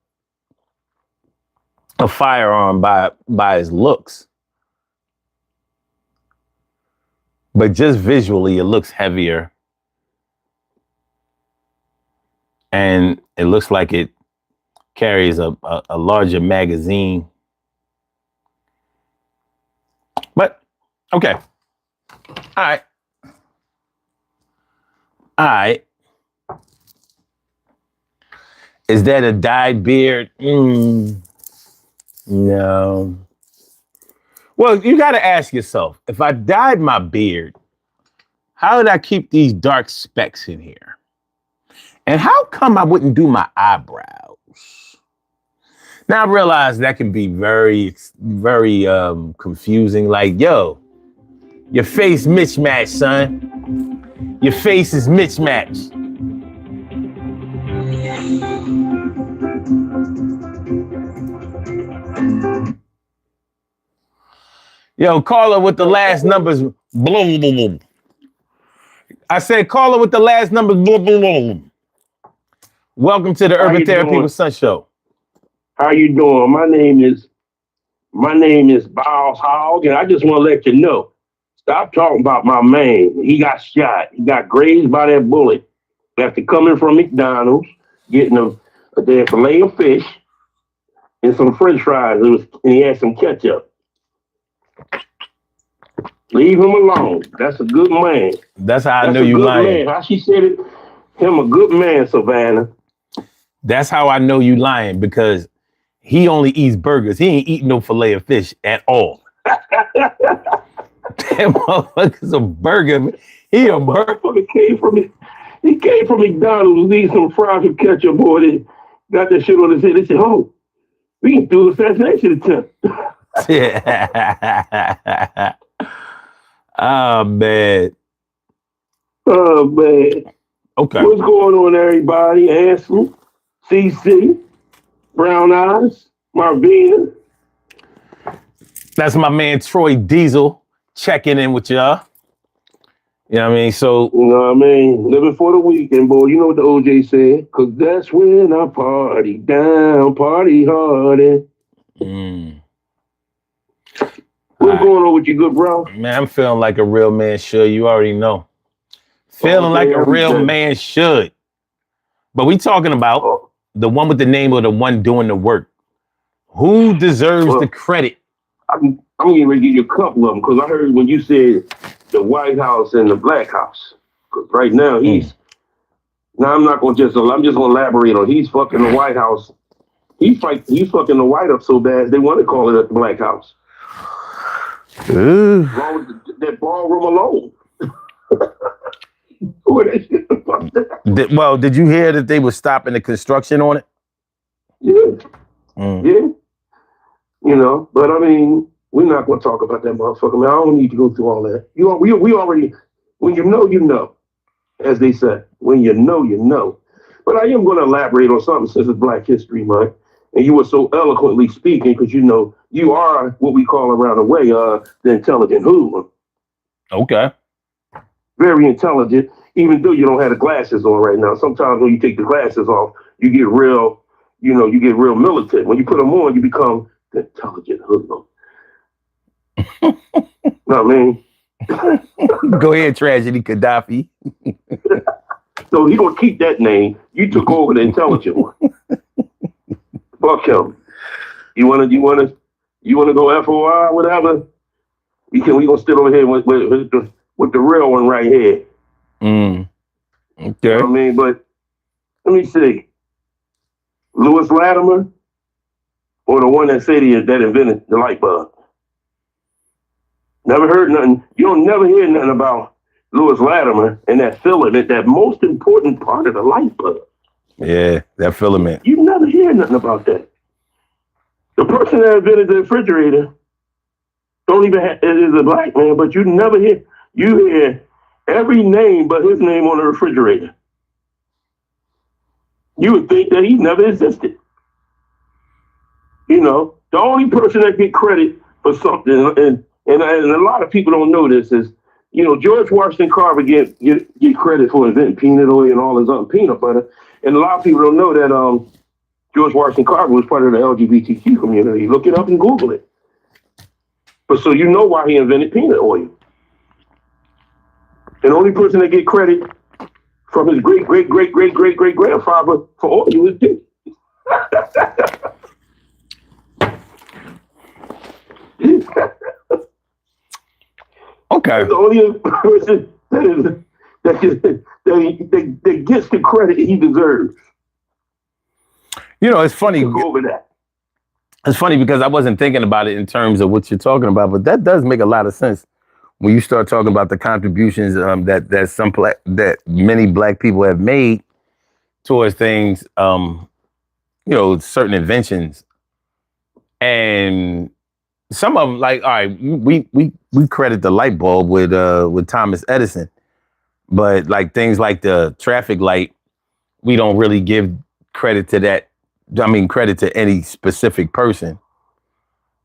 firearm by its looks, but just visually it looks heavier, and it looks like it carries a larger magazine. But okay, all right. Is that a dyed beard? No. Well, you got to ask yourself, if I dyed my beard, how would I keep these dark specks in here? And how come I wouldn't do my eyebrows? Now I realize that can be very, very confusing. Like, yo, your face mismatched, son. Your face is mismatched. Yo, caller with the last numbers. Boom. I said caller with the last numbers. Boom. Welcome to the Urban Therapy with Sun Show. How you doing? My name is Boss Hogg, and I just want to let you know. Stop talking about my man. He got shot. He got grazed by that bullet after coming from McDonald's, getting a damn fillet of fish and some French fries, and he had some ketchup. Leave him alone. That's a good man. That's how I know you lying. Man. How she said it? Him a good man, Savannah. That's how I know you lying, because he only eats burgers. He ain't eating no fillet of fish at all. That motherfucker's a burger. He a burger. Motherfucker came from it. He came from McDonald's, eating some fries with ketchup, boy. They got that shit on his head. They said, "Oh, we can do an assassination attempt." Yeah. Oh man. Oh man. Okay. What's going on, everybody? Ansel, CC, Brown Eyes, Marvina. That's my man Troy Diesel checking in with y'all. You know what I mean? So You know what I mean? Living for the weekend, boy. You know what the OJ said? Cause that's when I party down, party hard. What's going on with you, good bro? man, I'm feeling like a real man should. You already know. Feeling like a real man should. But we talking about the one with the name of the one doing the work. Who deserves the credit? I'm getting ready to give you a couple of them because I heard when you said the White House and the Black House. Because right now he's now I'm just gonna elaborate on he's fucking the White House. He's fucking the White House so bad they want to call it the Black House. That ballroom alone. Well, did you hear that they were stopping the construction on it? Yeah. Yeah. You know, but I mean, we're not going to talk about that motherfucker, man. I don't need to go through all that. We already, when you know, as they say. When you know, you know. But I am going to elaborate on something since it's Black History Month. And you were so eloquently speaking because, you know, you are what we call around the way, the intelligent hoodlum. Okay. Very intelligent, even though you don't have the glasses on right now. Sometimes when you take the glasses off, you get real militant. When you put them on, you become the intelligent hoodlum. Know what I mean? Go ahead, Tragedy Gaddafi. So he gonna keep that name. You took over the intelligent one. Fuck him. You wanna go FOI, whatever? We gonna sit over here with the real one right here. Okay. You know what I mean? But let me see. Lewis Latimer or the one that said that invented the light bulb? Never heard nothing. You don't never hear nothing about Lewis Latimer and that filament, that most important part of the light bulb. Yeah, that filament. You never hear nothing about that. The person that invented the refrigerator don't even is a black man, but you hear every name but his name on the refrigerator. You would think that he never existed. You know, the only person that get credit for something, and a lot of people don't know this, is, you know, George Washington Carver get credit for inventing peanut oil and all his other peanut butter. And a lot of people don't know that George Washington Carver was part of the LGBTQ community. Look it up and Google it. But so you know why he invented peanut oil. And the only person that get credit from his great-great-great-great-great-great-grandfather for oil is Dick. Okay. The only person that gets the credit he deserves. You know, it's funny. Over that. It's funny because I wasn't thinking about it in terms of what you're talking about, but that does make a lot of sense when you start talking about the contributions that many black people have made towards things, you know, certain inventions, and some of them, like, all right, we credit the light bulb with Thomas Edison, but like things like the traffic light, we don't really give credit to that. I mean, credit to any specific person.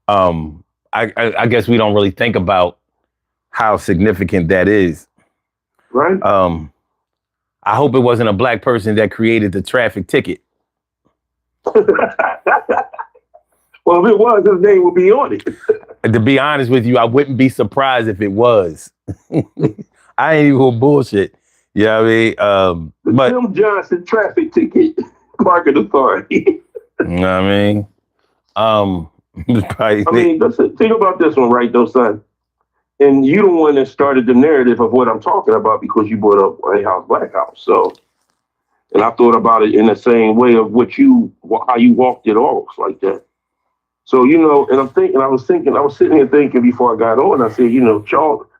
I guess we don't really think about how significant that is. Right. I hope it wasn't a black person that created the traffic ticket. Well, if it was, his name would be on it. To be honest with you, I wouldn't be surprised if it was. I ain't even gonna bullshit. You know what I mean? But Tim Johnson traffic ticket market authority. You know what I mean? Think about this one, right, though, son. And you the one that started the narrative of what I'm talking about because you brought up White House, Black House. So, and I thought about it in the same way of how you walked it off like that. So, and I was sitting here thinking before I got on, I said,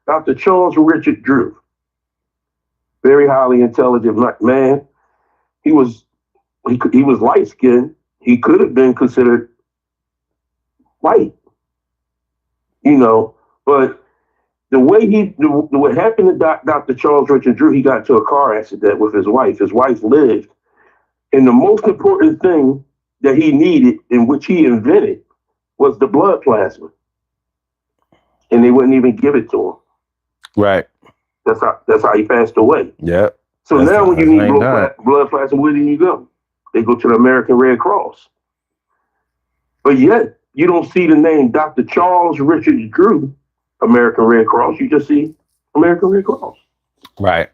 Dr. Charles Richard Drew, very highly intelligent man. He was, he was light skinned. He could have been considered white, but what happened to Dr. Charles Richard Drew, he got into a car accident with his wife. His wife lived. And the most important thing that he needed, in which he invented, was the blood plasma. And they wouldn't even give it to him. Right. That's how he passed away. Yeah. So now when you need blood plasma, where do you go? They go to the American Red Cross. But yet, you don't see the name Dr. Charles Richard Drew, American Red Cross. You just see American Red Cross. Right.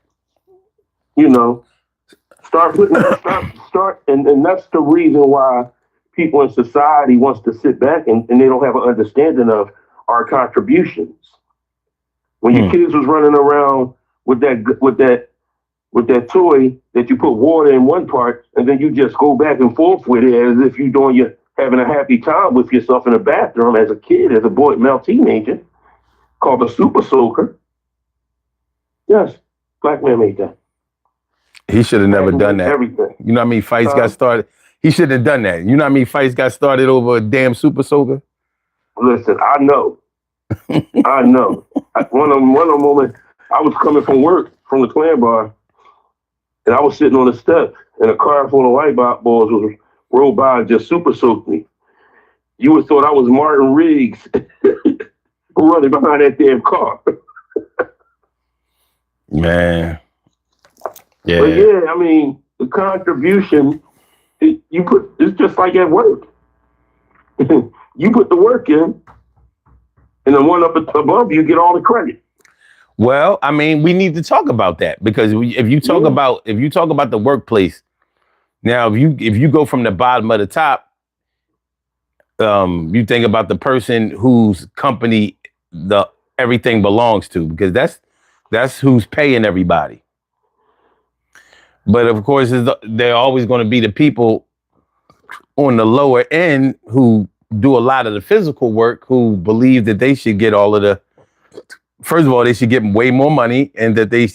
Start putting start and that's the reason why people in society wants to sit back and they don't have an understanding of our contributions. When your kids was running around with that toy that you put water in one part and then you just go back and forth with it as if you're having a happy time with yourself in the bathroom as a kid, as a boy, male teenager, called a super soaker. Yes, black man made that. He should have never done that. Everything. You know what I mean? Fights got started. He shouldn't have done that. You know what I mean? Fights got started over a damn super soaker. Listen, I know. One of them moments, I was coming from work from the clan bar, and I was sitting on the step, and a car full of white boys was rolled by and just super soaked me. You would thought I was Martin Riggs running behind that damn car. Man. Yeah. But yeah, I mean, the contribution, it's just like at work. You put the work in, and the one up above you get all the credit. Well, I mean, we need to talk about that because if you talk about the workplace, now if you go from the bottom of the top, you think about the person whose company everything belongs to, because that's who's paying everybody. But of course, they're always going to be the people on the lower end who do a lot of the physical work, who believe that they should get all of the. First of all, they should get way more money, and that they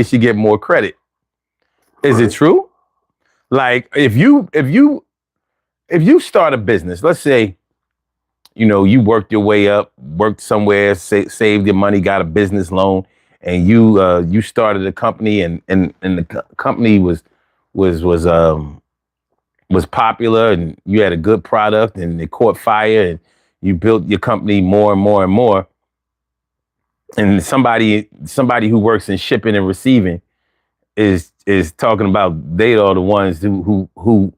should get more credit. Is it true? Like if you start a business, let's say, you worked your way up, worked somewhere, saved your money, got a business loan, and you started a company, and the company was popular, and you had a good product, and it caught fire, and you built your company more and more and more. And somebody who works in shipping and receiving is talking about they are the ones who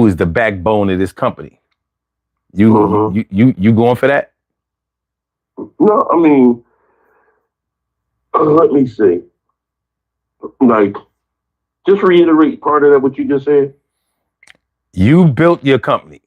is the backbone of this company. You going for that? No, I mean, let me see. Like, just reiterate part of that what you just said. You built your company,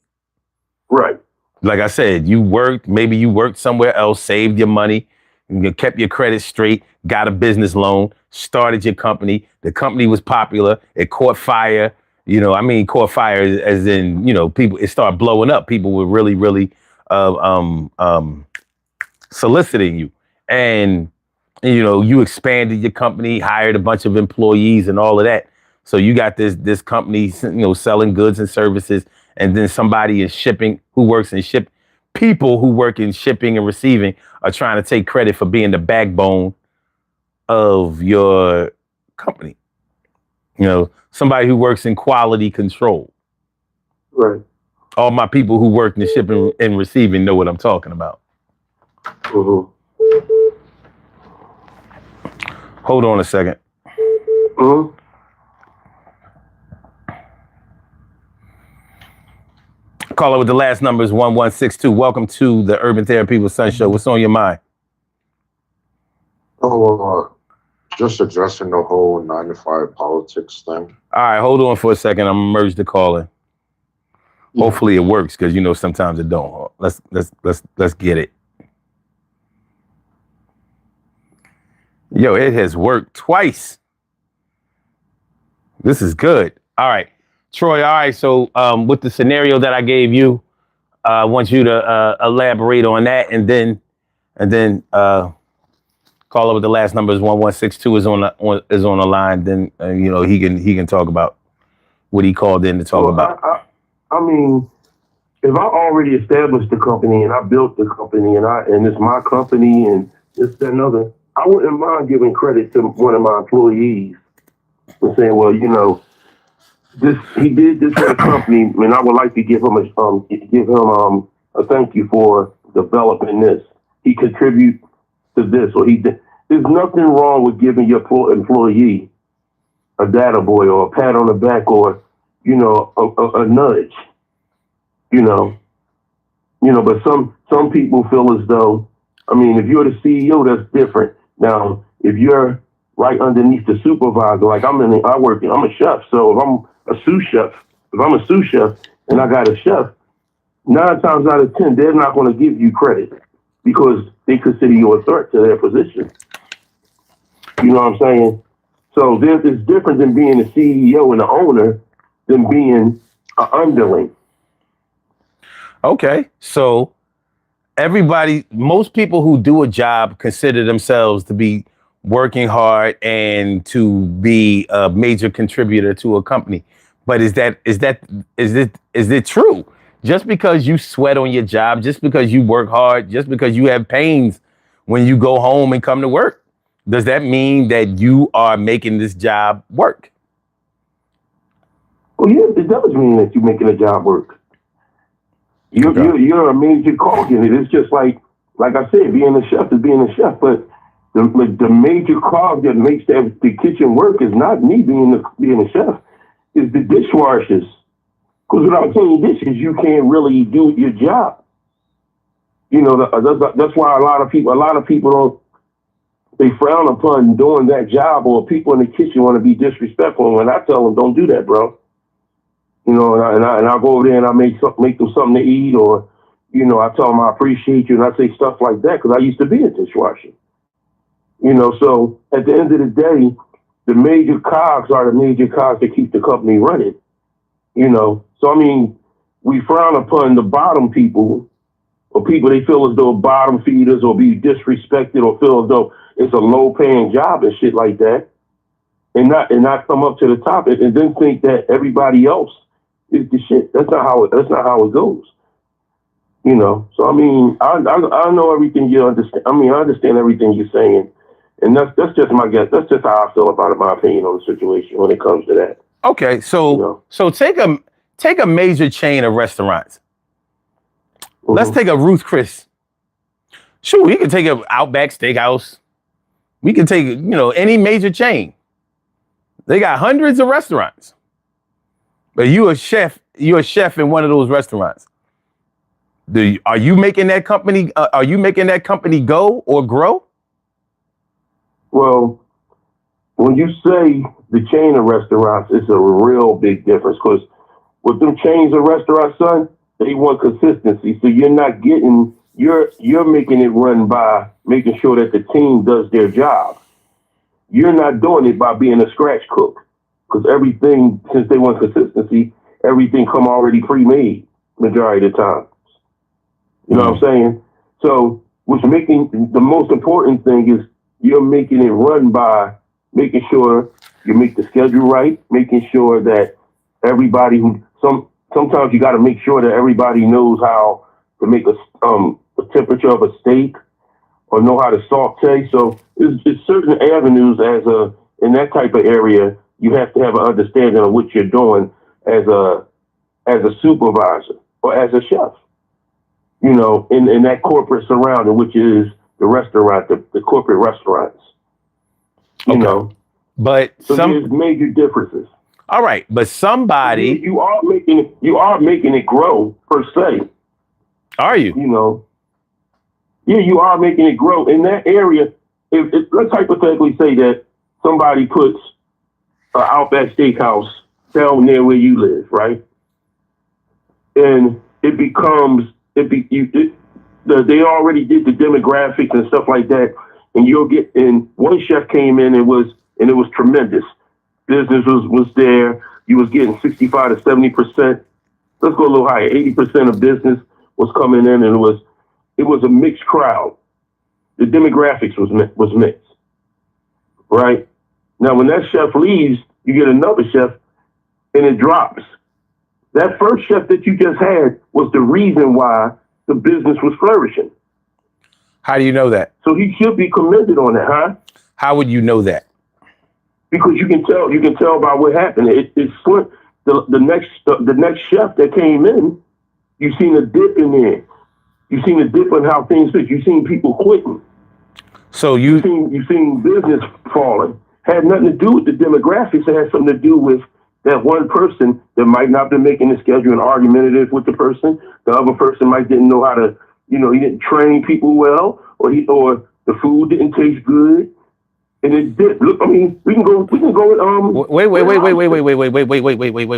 right? Like I said, maybe you worked somewhere else, saved your money, you kept your credit straight, got a business loan, started your company. The company was popular. It caught fire. Caught fire as in, people, it started blowing up. People were really, really soliciting you. And, you expanded your company, hired a bunch of employees and all of that. So you got this company, selling goods and services. And then somebody in shipping who works in people who work in shipping and receiving are trying to take credit for being the backbone of your company. Somebody who works in quality control. Right. All my people who work in shipping and receiving know what I'm talking about. Mm-hmm. Hold on a second. Mm-hmm. Caller with the last number is 1162. Welcome to the Urban Therapy with Sun Show. What's on your mind? Just addressing the whole 9 to 5 politics thing. All right, hold on for a second. I'm gonna merge the caller. Yeah. Hopefully it works, because sometimes it don't. Let's get it. Yo, it has worked twice. This is good. All right. Troy, all right, so with the scenario that I gave you, I want you to elaborate on that, and then call over the last number is 1162 is on the line. Then he can talk about what he called in to talk Well, about. I mean, if I already established the company and I built the company and it's my company and this, that, and other, I wouldn't mind giving credit to one of my employees and saying, well, this he did this for the company, and I would like to give him a thank you for developing this. He contribute to this, or he did. There's nothing wrong with giving your employee a data boy or a pat on the back or a nudge. But some people feel as though, I mean, if you're the CEO, that's different. Now, if you're right underneath the supervisor, like I'm a chef, so if I'm a sous chef and I got a chef, 9 times out of 10, they're not going to give you credit because they consider you a threat to their position. You know what I'm saying? So it's different than being a CEO and the owner than being an underling. Okay, so most people who do a job consider themselves to be working hard and to be a major contributor to a company. But is it true? Just because you sweat on your job, just because you work hard, just because you have pains when you go home and come to work, does that mean that you are making this job work? Well, yeah, it does mean that you're making a job work. You're a major cog in it. It's just like I said, being a chef is being a chef, but the major cog that makes the kitchen work is not me being a chef. It's the dishwashers. Because without clean dishes, you can't really do your job. That's why a lot of people don't. They frown upon doing that job, or people in the kitchen want to be disrespectful. And when I tell them, don't do that, bro. And I'll go over there and I make them something to eat, or, I tell them I appreciate you, and I say stuff like that because I used to be a dishwasher. So at the end of the day, the major cogs are the major cogs that keep the company running. So I mean, we frown upon the bottom people, or people they feel as though bottom feeders, or be disrespected, or feel as though it's a low paying job and shit like that, and not come up to the top and then think that everybody else is the shit. That's not how it goes. So I mean, I know everything you understand. I mean, I understand everything you're saying, and that's just my guess. That's just how I feel about it, my opinion on the situation when it comes to that. Okay, so take a major chain of restaurants. Mm-hmm. Let's take a Ruth Chris. Sure, we can take an Outback Steakhouse. We can take any major chain. They got hundreds of restaurants. But you're a chef in one of those restaurants. Are you making that company go or grow? Well, when you say the chain of restaurants, it's a real big difference, because with them chains of restaurants, son, they want consistency. So you're making it run by making sure that the team does their job. You're not doing it by being a scratch cook, because everything, since they want consistency, everything come already pre-made majority of the time. You know what I'm saying? So what's making the most important thing is you're making it run by making sure you make the schedule right, making sure that everybody sometimes you got to make sure that everybody knows how to make a temperature of a steak, or know how to saute. So it's certain avenues in that type of area, you have to have an understanding of what you're doing as a supervisor or as a chef. In that corporate surrounding, which is the restaurant, the corporate restaurants. But so there's major differences. All right, but somebody you are making it grow per se. Are you? Yeah, you are making it grow in that area. If let's hypothetically say that somebody puts an Outback Steakhouse down near where you live, right? And it becomes they already did the demographics and stuff like that, and one chef came in and it was tremendous. Business was there. You was getting 65 to 70%. Let's go a little higher, 80% of business was coming in, and it was a mixed crowd. The demographics was mixed, right? Now, when that chef leaves, you get another chef, and it drops. That first chef that you just had was the reason why the business was flourishing. How do you know that? So he should be commended on that, huh? How would you know that? Because you can tell by what happened. It's slick. The next chef that came in, you've seen a dip in there. You've seen a dip in how things fit. You've seen people quitting. So You've seen business falling. Had nothing to do with the demographics. It had something to do with that one person that might not be making the schedule and argumentative with the person. The other person might didn't know how to, he didn't train people well, or the food didn't taste good. And it did. Look, I mean, we can go with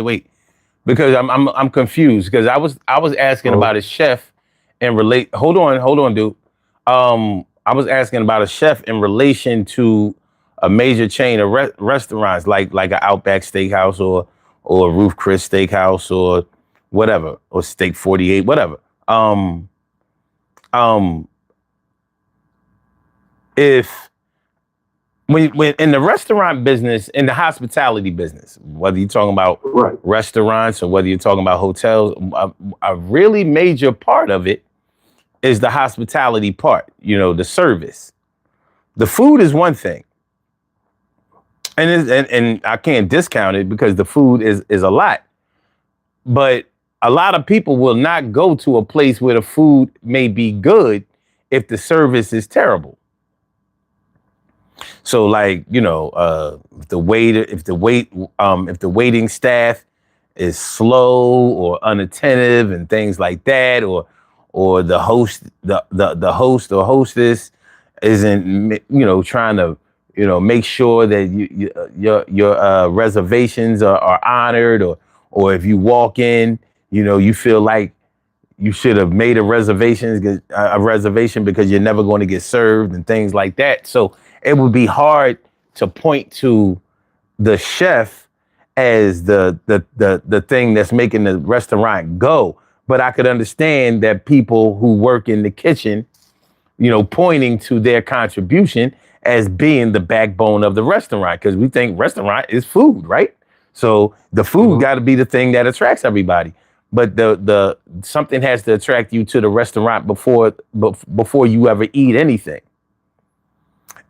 wait. Because I'm confused because I was asking about a chef and relate. Hold on, dude. I was asking about a chef in relation to a major chain of restaurants like an Outback Steakhouse or Ruth Chris Steakhouse or whatever, or Steak 48, whatever. If when in the restaurant business, in the hospitality business, whether you're talking about restaurants or whether you're talking about hotels, a really major part of it is the hospitality part, the service. The food is one thing. And I can't discount it because the food is a lot. But a lot of people will not go to a place where the food may be good if the service is terrible. So if the waiting staff is slow or unattentive and things like that, or the host or hostess isn't trying to make sure that your reservations are honored, or if you walk in, you feel like you should have made a reservation because you're never going to get served and things like that. So it would be hard to point to the chef as the thing that's making the restaurant go. But I could understand that people who work in the kitchen, pointing to their contribution as being the backbone of the restaurant, because we think restaurant is food, right? So the food got to be the thing that attracts everybody. But the something has to attract you to the restaurant before you ever eat anything.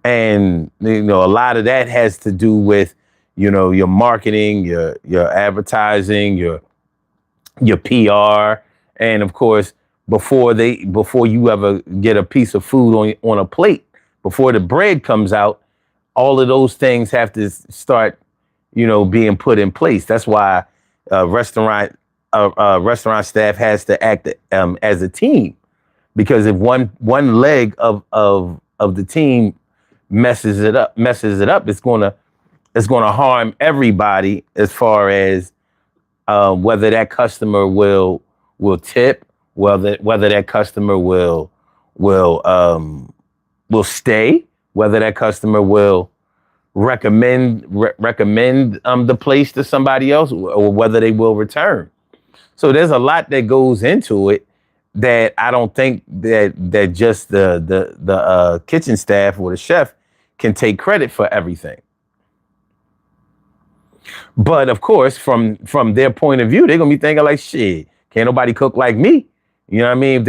And a lot of that has to do with your marketing, your advertising, your PR, and of course before you ever get a piece of food on a plate, before the bread comes out, all of those things have to start being put in place. That's why restaurant staff has to act as a team, because if one leg of the team messes it up, it's gonna harm everybody, as far as whether that customer will tip, whether that customer will stay, whether that customer will recommend the place to somebody else, or whether they will return. So there's a lot that goes into it that I don't think that just the kitchen staff or the chef can take credit for everything. But of course, from their point of view, they're gonna be thinking like, shit, can't nobody cook like me. You know what I mean? If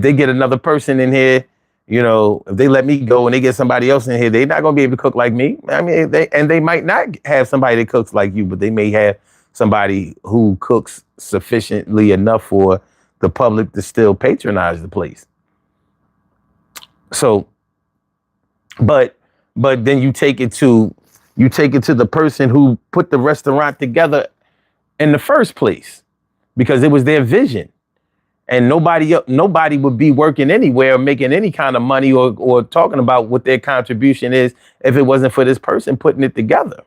they get another person in here, if they let me go and they get somebody else in here, they're not gonna be able to cook like me. I mean, they might not have somebody that cooks like you, but they may have somebody who cooks sufficiently enough for the public to still patronize the place. So, but then you take it to the person who put the restaurant together in the first place, because it was their vision. And nobody would be working anywhere or making any kind of money or talking about what their contribution is if it wasn't for this person putting it together.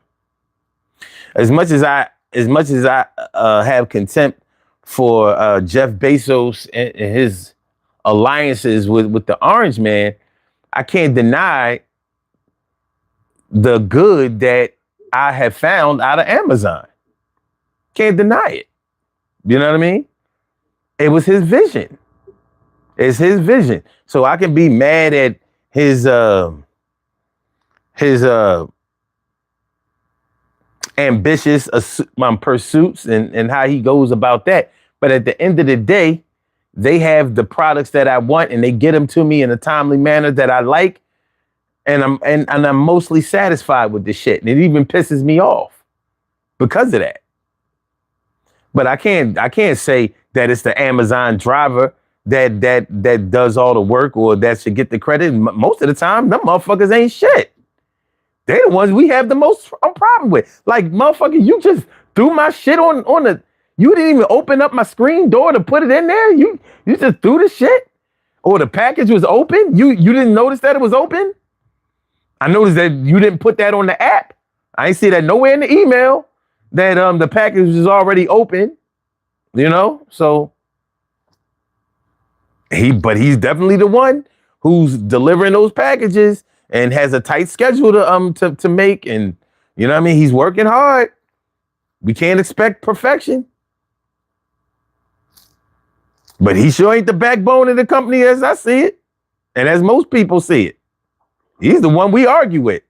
As much as I have contempt for Jeff Bezos and his alliances with the Orange Man, I can't deny the good that I have found out of Amazon. Can't deny it. You know what I mean? It was his vision. It's his vision. So I can be mad at his his ambitious pursuits and how he goes about that. But at the end of the day, they have the products that I want and they get them to me in a timely manner that I like. And I'm mostly satisfied with the shit. And it even pisses me off because of that. But I can't say that it's the Amazon driver that does all the work or that should get the credit. Most of the time, them motherfuckers ain't shit. They're the ones we have the most problem with. Like, motherfucker, you just threw my shit on the. You didn't even open up my screen door to put it in there. You just threw the shit, or the package was open. You didn't notice that it was open. I noticed that you didn't put that on the app. I ain't see that nowhere in the email that the package was already open. You know, so he's definitely the one who's delivering those packages and has a tight schedule to make, and you know what I mean. He's working hard. We can't expect perfection, but he sure ain't the backbone of the company as I see it, and as most people see it. He's the one we argue with.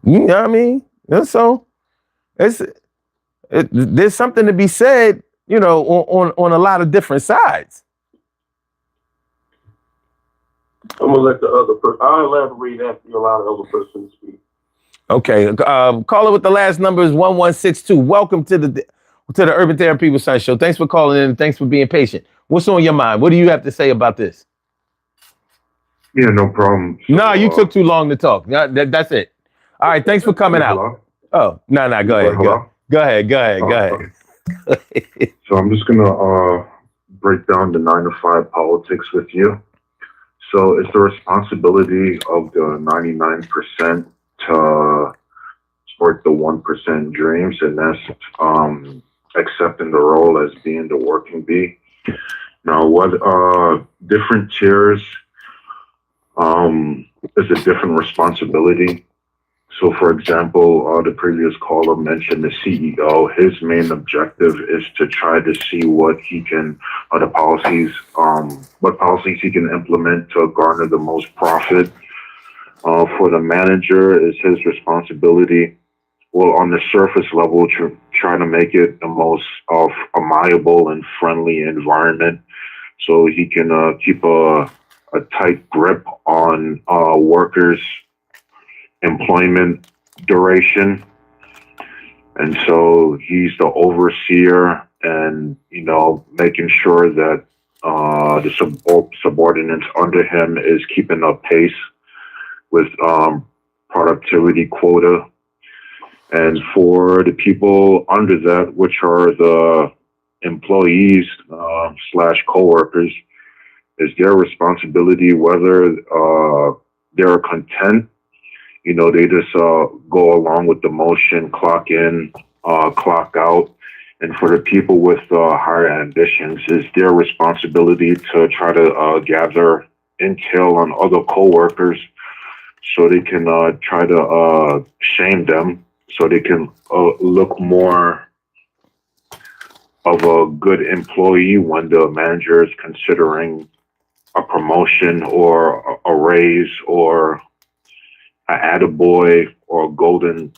You know what I mean? And so there's something to be said, you know, on a lot of different sides. I'm gonna let the other person. I'll elaborate after you allow the other person to speak. Okay, caller with the last number is 1162. Welcome to the Urban Therapy with Son show. Thanks for calling in. Thanks for being patient. What's on your mind? What do you have to say about this? Yeah, no problem. So, No, you took too long to talk. That's it. All right, thanks for coming out. Hello? Oh, no, go ahead. Go ahead. So I'm just gonna break down the 9 to 5 politics with you. So it's the responsibility of the 99% to support the 1% dreams, and that's accepting the role as being the working bee. Now, what different tiers is a different responsibility. So, for example, the previous caller mentioned the CEO. His main objective is to try to see what he can, what policies he can implement to garner the most profit. For the manager, is his responsibility, well, on the surface level, try to make it the most of a malleable and friendly environment, so he can keep a tight grip on workers' employment duration. And so he's the overseer and, you know, making sure that the subordinates under him is keeping up pace with productivity quota. And for the people under that, which are the employees slash coworkers, is their responsibility whether they're content. You know, they just go along with the motion, clock in, clock out. And for the people with higher ambitions, it's their responsibility to try to gather intel on other coworkers so they can try to shame them, so they can look more of a good employee when the manager is considering a promotion or a raise or an attaboy or a golden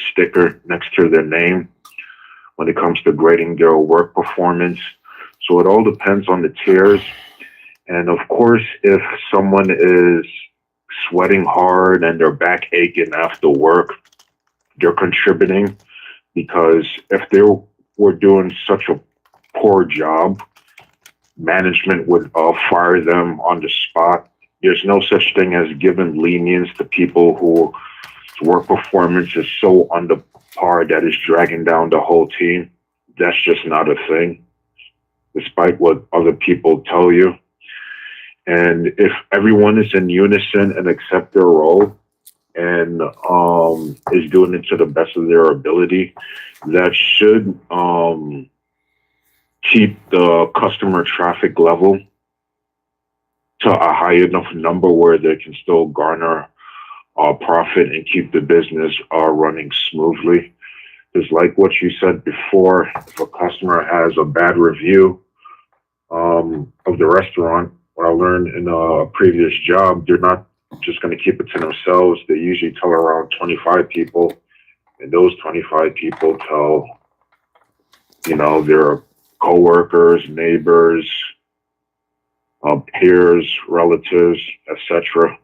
sticker next to their name when it comes to grading their work performance. So it all depends on the tiers. And of course, if someone is sweating hard and their back aching after work, they're contributing, because if they were doing such a poor job, management would fire them on the spot. There's no such thing as giving lenience to people whose work performance is so under par that is dragging down the whole team. That's just not a thing, despite what other people tell you. And if everyone is in unison and accept their role and is doing it to the best of their ability, that should keep the customer traffic level to a high enough number where they can still garner profit and keep the business running smoothly. Because like what you said before, if a customer has a bad review of the restaurant, what I learned in a previous job, they're not just going to keep it to themselves. They usually tell around 25 people, and those 25 people tell, their coworkers, neighbors, peers, relatives, etc.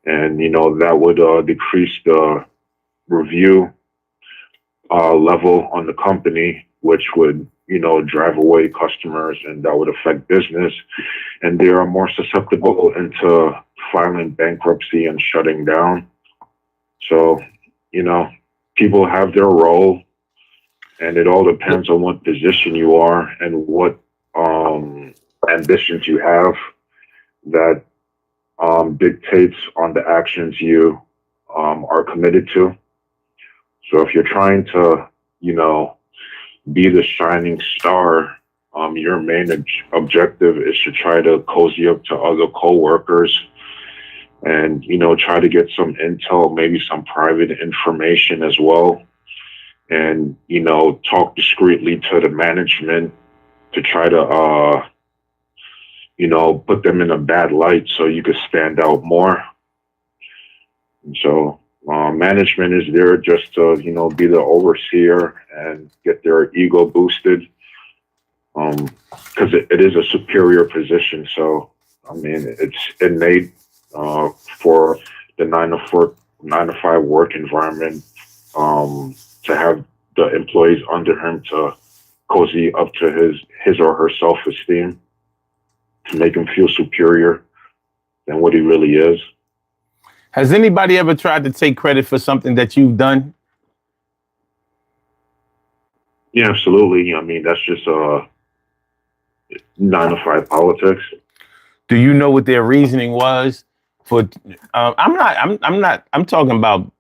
And, that would decrease the review level on the company, which would, drive away customers, and that would affect business. And they are more susceptible into filing bankruptcy and shutting down. So, people have their role, and it all depends on what position you are and what ambitions you have that dictates on the actions you are committed to. So if you're trying to, be the shining star, your main objective is to try to cozy up to other coworkers and, try to get some intel, maybe some private information as well. And, talk discreetly to the management to try to, put them in a bad light so you could stand out more. And so management is there just to, be the overseer and get their ego boosted, because it is a superior position. So, I mean, it's innate for the 9 to 5 work environment to have the employees under him to cozy up to his or her self-esteem, to make him feel superior than what he really is. Has anybody ever tried to take credit for something that you've done? Yeah, absolutely. I mean, that's just 9 to 5 politics. Do you know what their reasoning was for? I'm talking about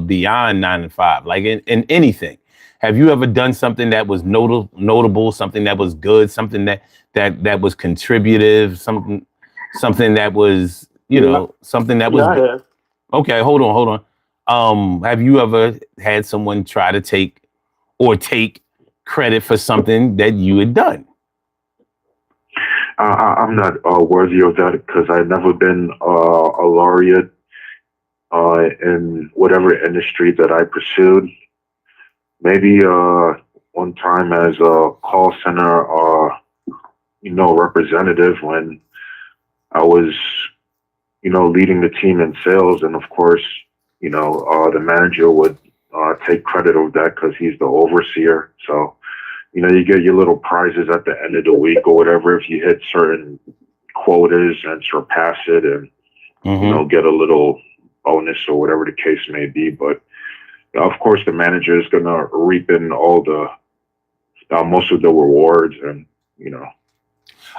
beyond 9 to 5, like in anything. Have you ever done something that was notable, something that was good, something that was contributive, something that was, something that was. I have. Okay, hold on. Have you ever had someone try to take credit for something that you had done? I'm not worthy of that because I've never been a laureate in whatever industry that I pursued. Maybe one time as a call center, representative when I was, leading the team in sales, and of course, the manager would take credit of that because he's the overseer. So, you get your little prizes at the end of the week or whatever if you hit certain quotas and surpass it, and get a little bonus or whatever the case may be. But of course, the manager is gonna reap in all the most of the rewards, and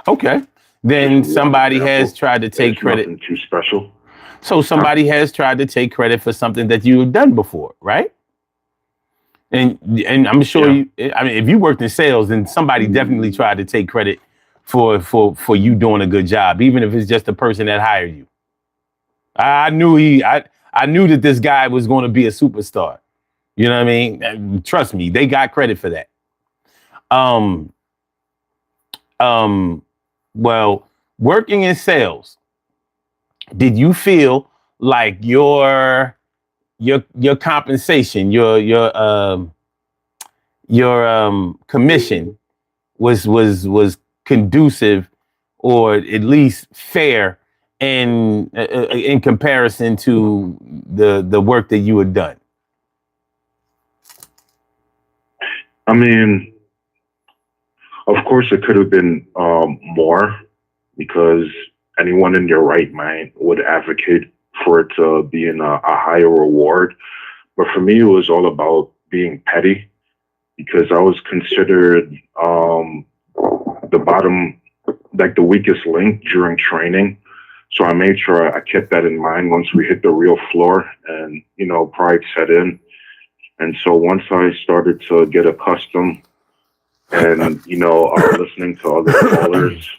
Okay. Then somebody has tried to take credit. Nothing too special. So somebody has tried to take credit for something that you have done before, right? And I'm sure if you worked in sales, then somebody definitely tried to take credit for you doing a good job, even if it's just the person that hired you. I knew that this guy was going to be a superstar. You know what I mean? And trust me, they got credit for that. Well, working in sales, did you feel like your compensation, your commission was conducive, or at least fair in comparison to the work that you had done? I mean, of course, it could have been more, because anyone in their right mind would advocate for it to be in a higher reward. But for me, it was all about being petty, because I was considered the bottom, like the weakest link during training. So I made sure I kept that in mind once we hit the real floor, and, pride set in. And so once I started to get accustomed and, listening to other callers,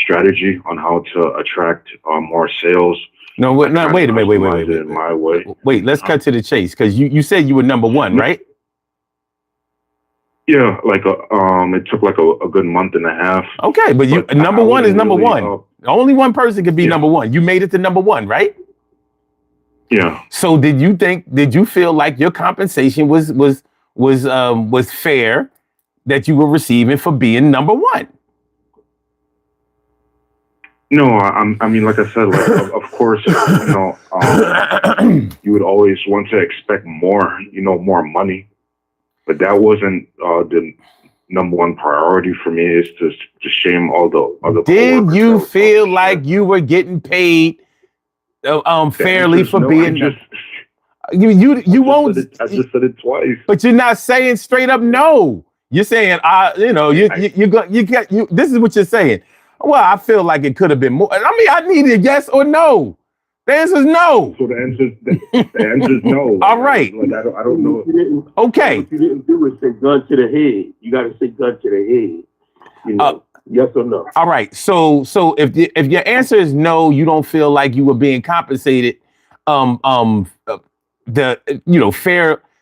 strategy on how to attract more sales. No, I try to wait a minute, customize it in my way. wait. Let's cut to the chase because you said you were number one, No, right? yeah, like it took like a good month and a half, Okay, but you but number I one is wasn't number really one. Only one person could be yeah, number one. You made it to number one, right? yeah. So did you feel like your compensation was fair that you were receiving for being number one? No, I mean, like I said, like of course, you would always want to expect more, more money, but that wasn't the number one priority for me. Is to shame all the other Did coworkers that you were talking feel like shit. you were getting paid The answer fairly is for no. I being just I you just said won't it. I just said it twice. but you're not saying straight up no. You're saying I you get you this is what you're saying. Well, I feel like it could have been more. I mean, I need a yes or no. The answer is no. so the answer is no. All right. Like I don't know. What you didn't, Okay. what you didn't do is say gun to the head. You got to say gun to the head. Uh, Yes or no. all right. So if your answer is no, you don't feel like you were being compensated the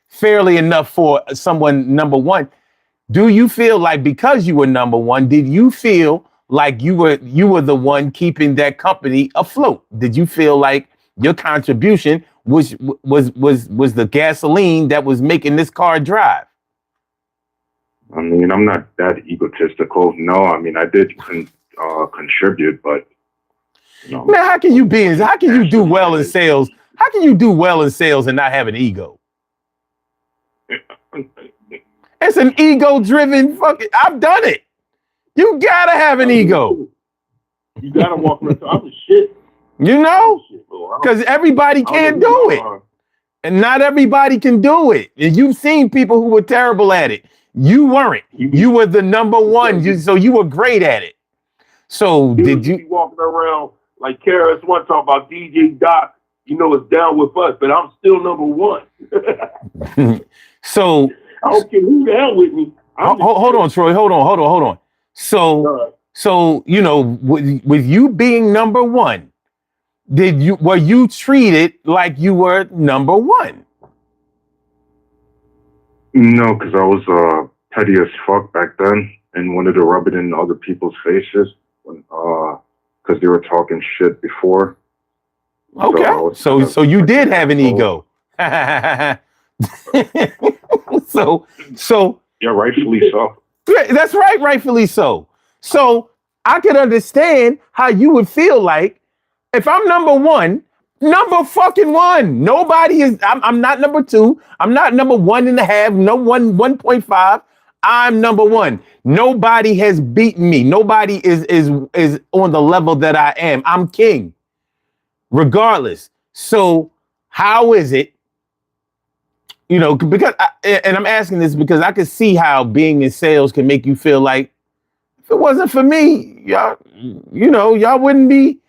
fairly enough for someone number one. Do you feel like because you were number one, did you feel like you were the one keeping that company afloat? Did you feel like your contribution was the gasoline that was making this car drive? I mean, I'm not that egotistical. No, I mean, I did contribute, but Man, how can you do well in masterminded. sales? How can you do well in sales and not have an ego? It's an ego-driven fucking. I've done it. You gotta have an ego. You got to walk around. I'm the shit. You I'm the know, shit, bro. because everybody I don't can't know do it. And not everybody can do it. And you've seen people who were terrible at it. You weren't. You were the number one. So you were great at it. So did Be you? walking around like Karis one talking about DJ Doc, it's down with us, but I'm still number one. So I don't care who the hell with me. hold on, Troy. Hold on. So with you being number one, were you treated like you were number one? No, because I was petty as fuck back then and wanted to rub it in other people's faces because they were talking shit before. Okay. So you did have an ego. so Yeah, rightfully so. that's right, rightfully so. So I could understand how you would feel like if I'm number fucking one. Nobody is. I'm not number two. I'm not number 1.5. No 1.5. I'm number one. Nobody has beaten me. Nobody is on the level that I am. I'm king, regardless. So how is it? Because and I'm asking this because I could see how being in sales can make you feel like if it wasn't for me, y'all wouldn't be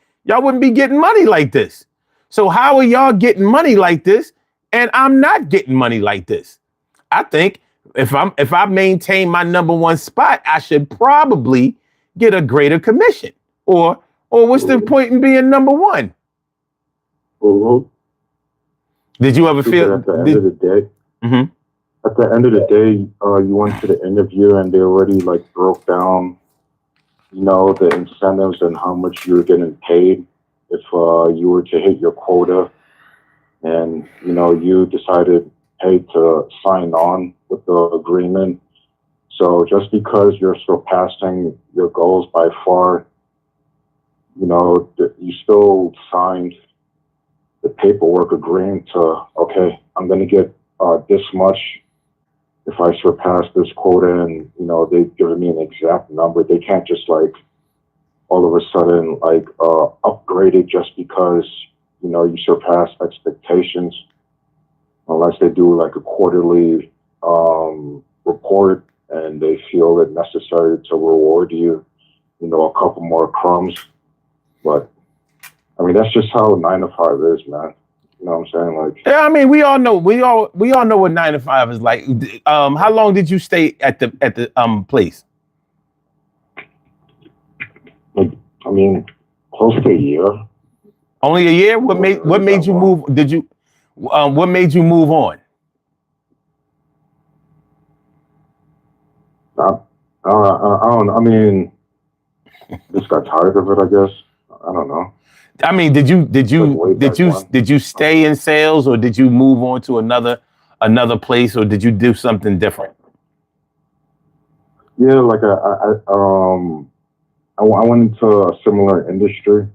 getting money like this. So how are y'all getting money like this and I'm not getting money like this? I think if I maintain my number one spot, I should probably get a greater commission. Or what's the point in being number one? Mm-hmm. Did you ever feel At the end of the day, Mhm. at the end of the day, you went to the interview and they already like broke down, the incentives and how much you were getting paid if you were to hit your quota, and you decided, hey, to sign on with the agreement. So just because you're surpassing your goals by far, you still signed the paperwork agreeing to, okay, I'm going to get this much if I surpass this quota, and they've given me an exact number. They can't just like all of a sudden like upgrade it just because you surpass expectations, unless they do like a quarterly report and they feel it necessary to reward you, a couple more crumbs. But I mean, that's just how 9 to 5 is, man. You know what I'm saying? Like, Yeah, I mean, we all know what 9 to 5 is like. How long did you stay at the place? I mean, close to a year. Only a year? What made you move? What made you move on? I don't. I mean, just got tired of it. I guess. I don't know. I mean, did you stay in sales, or did you move on to another place, or did you do something different? Yeah, like I went into a similar industry,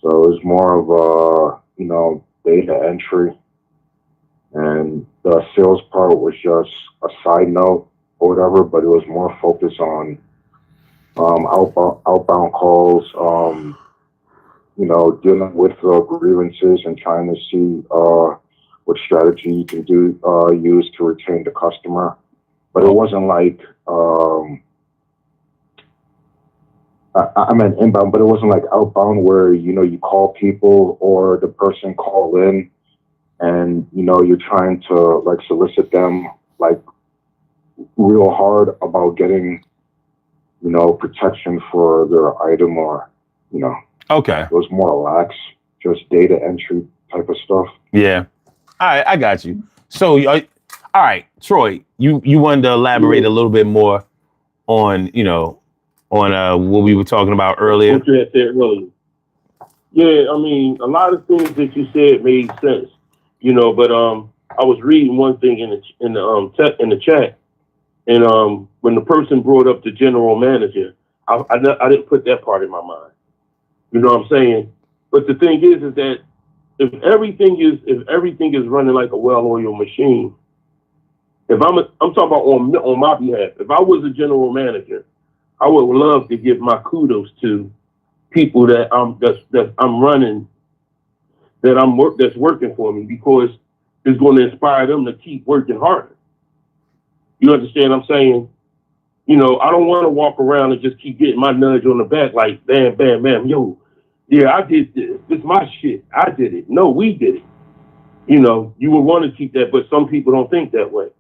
so it was more of data entry, and the sales part was just a side note or whatever, but it was more focused on outbound calls, dealing with grievances and trying to see what strategy you can use to retain the customer. But it wasn't like I meant inbound, but it wasn't like outbound where you call people or the person call in, and you're trying to like solicit them like real hard about getting protection for their item, or Okay. it was more lax, just data entry type of stuff. Yeah. All right, I got you. So, all right, Troy, you wanted to elaborate a little bit more on what we were talking about earlier. What you had said earlier. Yeah, I mean, a lot of things that you said made sense, but I was reading one thing in the chat, and when the person brought up the general manager, I didn't put that part in my mind. You know what I'm saying? But the thing is that if everything is running like a well-oiled machine, if I'm talking about on my behalf, if I was a general manager, I would love to give my kudos to people that I'm running, that's working for me, because it's going to inspire them to keep working harder. You understand what I'm saying? I don't want to walk around and just keep getting my nudge on the back like, bam, bam, bam, yo, yeah, I did this. This is my shit. I did it. No, we did it. You would want to keep that, but some people don't think that way.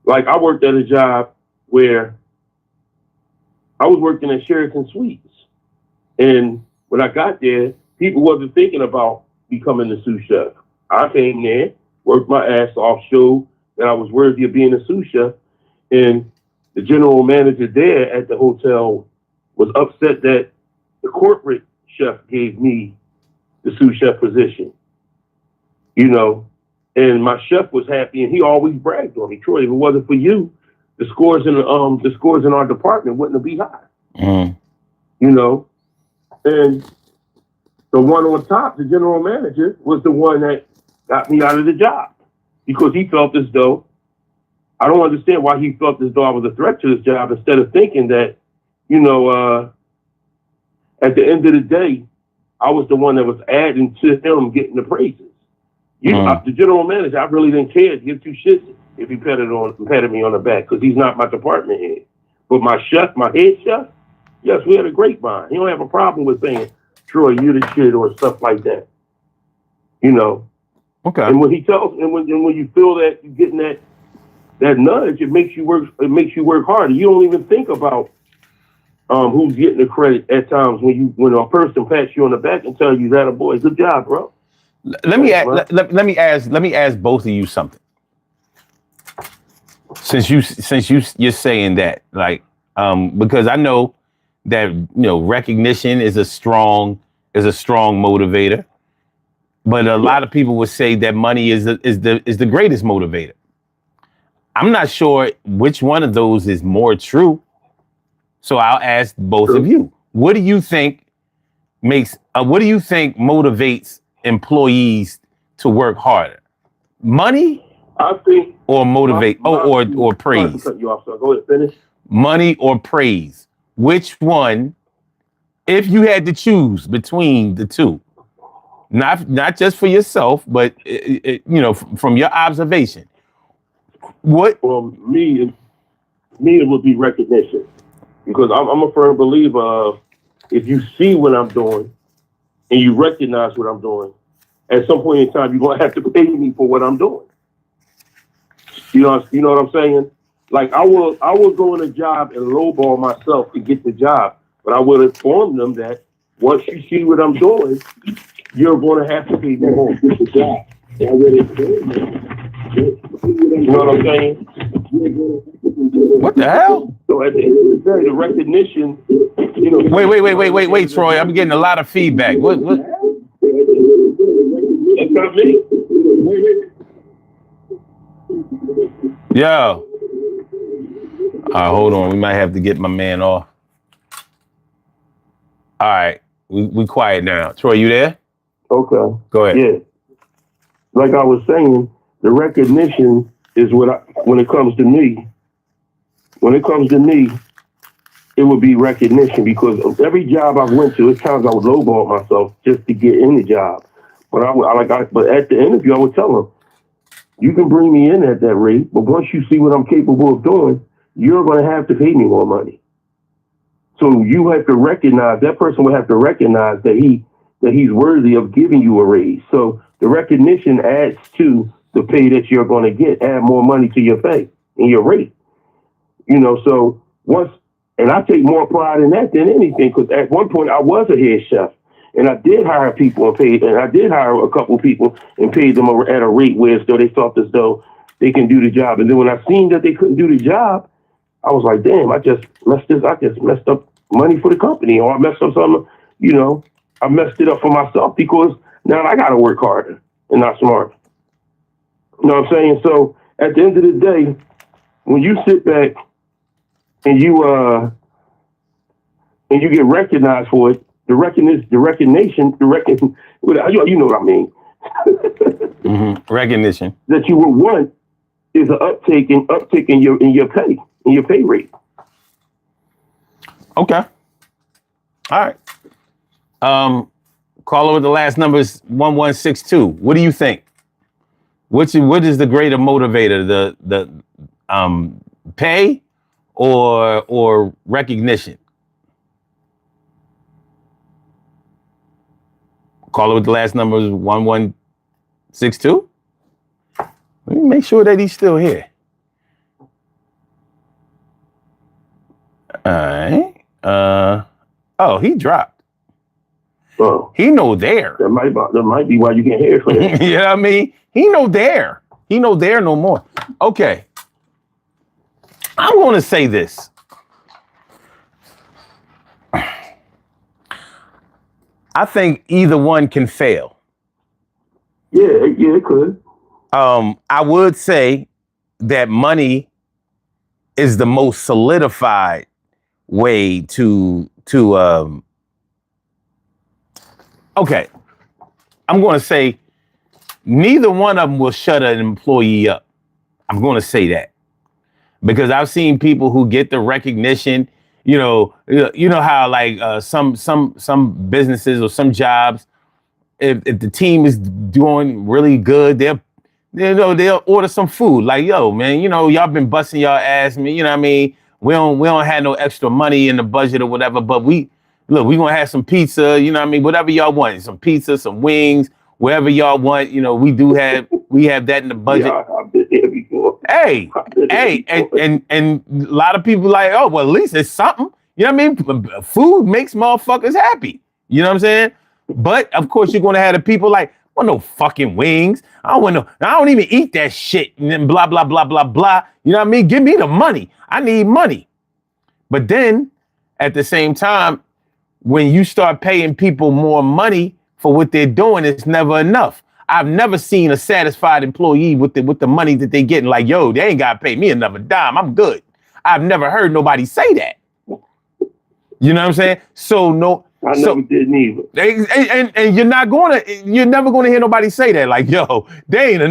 Like, I worked at a job where I was working at Sheraton Suites. And when I got there, people wasn't thinking about becoming a sous chef. I came there, worked my ass off, showed that I was worthy of being a sous chef. And the general manager there at the hotel was upset that the corporate chef gave me the sous chef position. And my chef was happy, and he always bragged on me. Troy, if it wasn't for you, the scores in our department wouldn't have been high. Mm. And the one on top, the general manager, was the one that got me out of the job, because he felt as though, I don't understand why he felt as though I was a threat to this job, instead of thinking that, at the end of the day, I was the one that was adding to him getting the praises. The general manager, I really didn't care to give two shits if he patted me on the back, because he's not my department head. But my chef, my head chef, yes, we had a great bond. He don't have a problem with saying, Troy, you the shit, or stuff like that. Okay. And when he tells, and when you feel that you're getting that nudge, it makes you work. It makes you work harder. You don't even think about who's getting the credit at times when a person pats you on the back and tells you that, a boy, good job, bro. Let me ask both of you something. Since you're saying that, like, because I know that recognition is a strong motivator, but a lot of people would say that money is the greatest motivator. I'm not sure which one of those is more true, so I'll ask both of you. What do you think motivates employees to work harder? Money, I think, or motivate, or praise? Cut you off, so go ahead, finish. Money or praise? Which one, if you had to choose between the two, not just for yourself, but from your observation, what? Well, me, it would be recognition, because I'm a firm believer of, if you see what I'm doing and you recognize what I'm doing, at some point in time, you're gonna have to pay me for what I'm doing. You know what I'm saying? Like, I will go in a job and lowball myself to get the job, But I will inform them that once you see what I'm doing, you're going to have to pay me more. You know what I'm saying? What the hell? So at the end of the day, the recognition, you know. Wait, Troy. I'm getting a lot of feedback. What? That's not me. Yo. Hold on. We might have to get my man off. All right. We quiet now. Troy, you there? Okay. Go ahead. Yeah. Like I was saying, the recognition is when it comes to me, it would be recognition because of every job I went to, at times I would lowball myself just to get in the job. But but at the interview, I would tell them, you can bring me in at that rate, but once you see what I'm capable of doing, you're going to have to pay me more money. So you have to recognize, that person will have to recognize that he's worthy of giving you a raise. So the recognition adds to the pay that you're going to get, add more money to your pay and your rate. You know, so and I take more pride in that than anything, because at one point I was a head chef and I did hire people and I did hire a couple of people and paid them at a rate where they felt as though they can do the job. And then when I seen that they couldn't do the job, I was like, damn, I just messed up money for the company, or I messed up something, you know, I messed it up for myself because now I got to work harder and not smarter. You know what I'm saying? So at the end of the day, when you sit back and you get recognized for it, you know what I mean. Recognition that you would want is an uptick in your pay rate. Okay. All right. Caller with the last number is 1162. What do you think? What is the greater motivator? The pay or recognition? Caller with the last number is 1162. Let me make sure that he's still here. All right. Oh, he dropped. Oh, he no there. That might be why you can't hear from him. You know what I mean? He no there. He no there no more. Okay. I'm going to say this. I think either one can fail. Yeah, it could. I would say that money is the most solidified way to okay. I'm going to say neither one of them will shut an employee up. I'm going to say that because I've seen people who get the recognition. You know how like some businesses or some jobs, if the team is doing really good, they'll order some food. Like, yo, man, y'all been busting y'all ass, man. You know what I mean? We don't have no extra money in the budget or whatever, but we gonna have some pizza. You know what I mean? Whatever y'all want, some pizza, some wings, wherever y'all want. We have that in the budget. Yeah, I've been there before. Hey, and a lot of people like, oh, well, at least it's something. You know what I mean? Food makes motherfuckers happy. You know what I'm saying? But of course, you're gonna have the people like, well, no fucking wings. I don't even eat that shit. And then blah blah blah blah blah. You know what I mean? Give me the money. I need money. But then, at the same time, when you start paying people more money for what they're doing, it's never enough. I've never seen a satisfied employee with the money that they getting. Like, yo, they ain't got to pay me another dime. I'm good. I've never heard nobody say that. You know what I'm saying? So no, I never did neither. And you're never gonna hear nobody say that. Like, yo, they ain't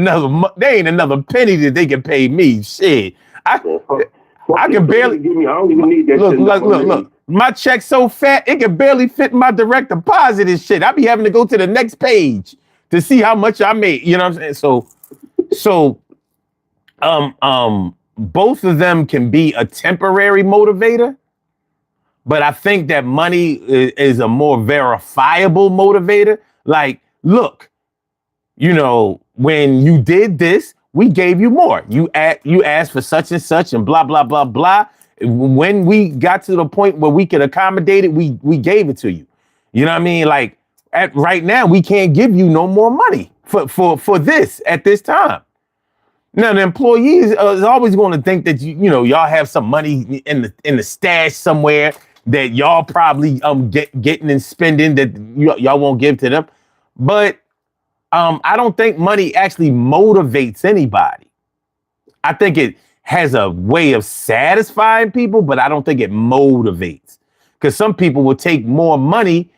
another penny that they can pay me. Shit, I can barely give me. I don't even need that. Look. My check's so fat it can barely fit my direct deposit and shit. I be having to go to the next page to see how much I made. You know what I'm saying? So, both of them can be a temporary motivator, but I think that money is a more verifiable motivator. Like, look, when you did this, we gave you more. You asked for such and such and blah, blah, blah, blah. When we got to the point where we could accommodate it, we gave it to you. You know what I mean? Like right now, we can't give you no more money for this at this time. Now the employees is always going to think that y'all have some money in the stash somewhere that y'all probably getting and spending that y'all won't give to them. But I don't think money actually motivates anybody. I think it has a way of satisfying people, but I don't think it motivates. Because some people will take more money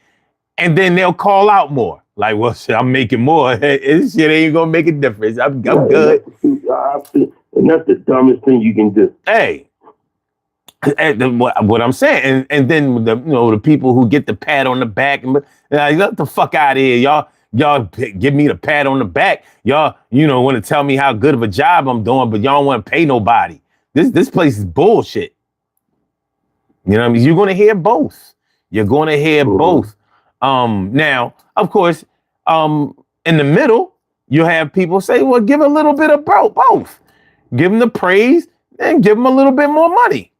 and then they'll call out more. Like, well, shit, I'm making more. This shit ain't gonna make a difference. I'm good. And that's the dumbest thing you can do. Hey, what I'm saying, and then the people who get the pat on the back, and get the fuck out of here, y'all give me the pat on the back. Y'all, want to tell me how good of a job I'm doing, but y'all don't want to pay nobody. This place is bullshit. You know what I mean? You're gonna hear both. You're gonna hear both. Now, of course, in the middle, you have people say, well, give a little bit of both. Give them the praise and give them a little bit more money.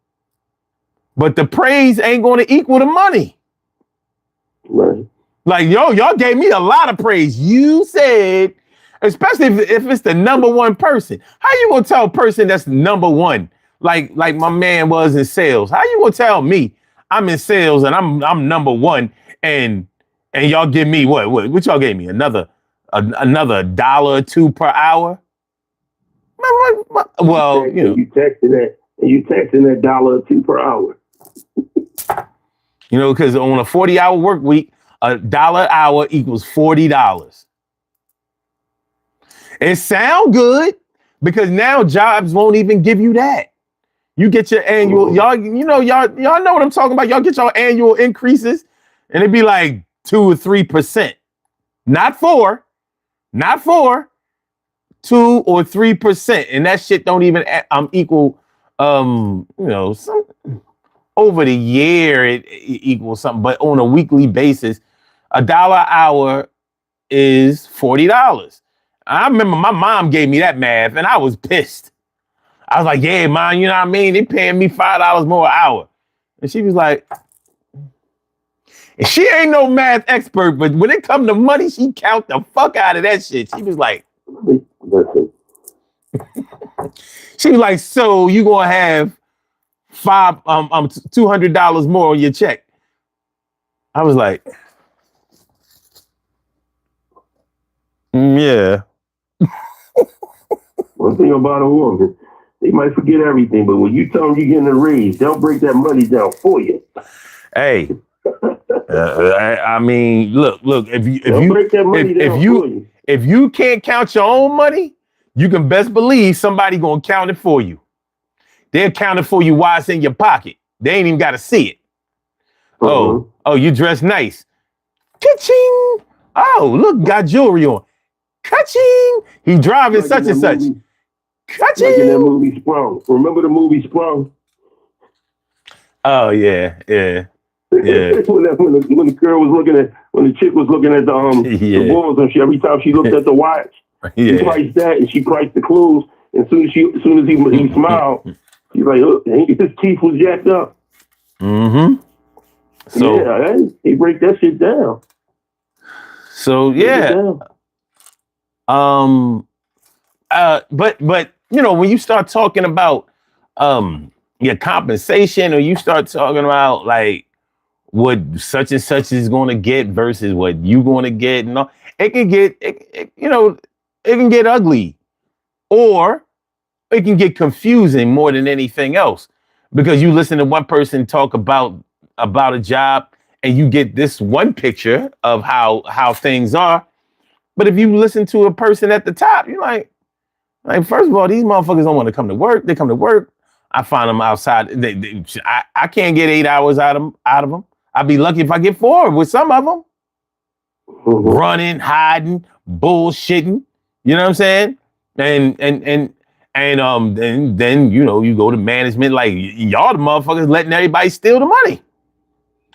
But the praise ain't going to equal the money. Right. Like, y'all gave me a lot of praise. You said, especially if it's the number one person. How you gonna tell a person that's number one? Like my man was in sales. How you gonna tell me I'm in sales and I'm number one and y'all give me what y'all gave me? Another $1 or $2 per hour? Well, you texting that $1 or $2 per hour. Because on a 40-hour work week, $1 an hour equals $40. It sound good because now jobs won't even give you that. You get your annual, y'all know what I'm talking about. Y'all get your annual increases and it'd be like 2 or 3%. Not 4, 2 or 3%. And that shit don't even equal, some over the year it equals something, but on a weekly basis, $1 an hour is $40. I remember my mom gave me that math and I was pissed. I was like, yeah, man, you know what I mean? They paying me $5 more an hour. And she was like, and she ain't no math expert, but when it come to money, she count the fuck out of that shit. She was like, so you gonna have $200 more on your check. I was like, yeah. One thing about a woman, they might forget everything, but when you tell them you're getting a raise, they'll break that money down for you. Hey, I mean, look, if you can't count your own money, you can best believe somebody gonna count it for you. They'll count it for you while it's in your pocket. They ain't even got to see it. Oh, you dress nice. Ka-ching! Oh, look, got jewelry on. Ka-ching! He driving such and such. Ka-ching! Like in that movie Sprung. Remember the movie Sprung? Oh yeah. when the chick was looking at the balls and every time she looked at the watch, she priced that and she priced the clothes. And as soon as he smiled, she's like, look, his teeth was jacked up. Mm-hmm. So they break that shit down. So yeah. But when you start talking about your compensation, or you start talking about like what such and such is going to get versus what you going to get, and all, it can get it can get ugly, or it can get confusing more than anything else, because you listen to one person talk about a job and you get this one picture of how things are. But if you listen to a person at the top, you're like first of all, these motherfuckers don't want to come to work. They come to work. I find them outside. I can't get 8 hours out of them. I'd be lucky if I get 4 with some of them. Running, hiding, bullshitting. You know what I'm saying? And then you go to management, like y'all the motherfuckers letting everybody steal the money.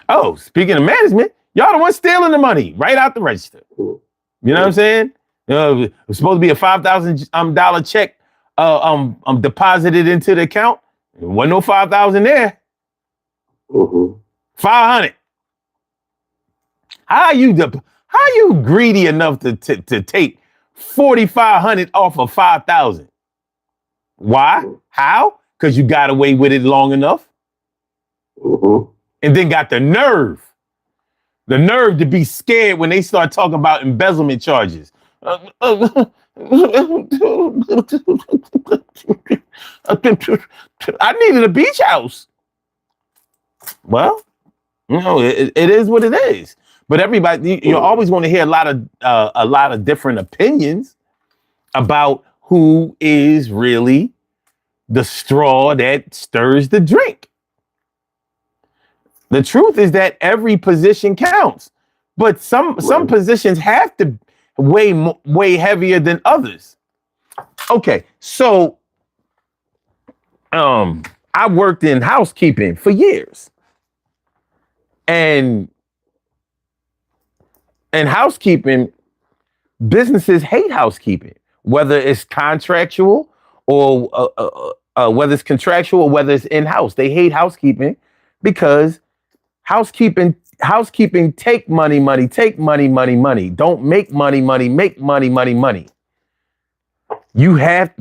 Oh, speaking of management, y'all the ones stealing the money right out the register. You know what I'm saying? It's supposed to be a $5,000 check deposited into the account. Wasn't no 5,000 there. Mm-hmm. 500. How you greedy enough to take 4,500 off of 5,000? Why? How? Because you got away with it long enough, Mm-hmm. and then got the nerve to be scared when they start talking about embezzlement charges. I needed a beach house. Well, it is what it is. But everybody, you're always going to hear a lot of different opinions about who is really the straw that stirs the drink. The truth is that every position counts, but some positions have to weigh heavier than others. Okay, so I worked in housekeeping for years, and housekeeping businesses hate housekeeping, whether it's contractual or whether it's contractual or whether it's in house. They hate housekeeping because housekeeping take money, take money. Don't make money, make money.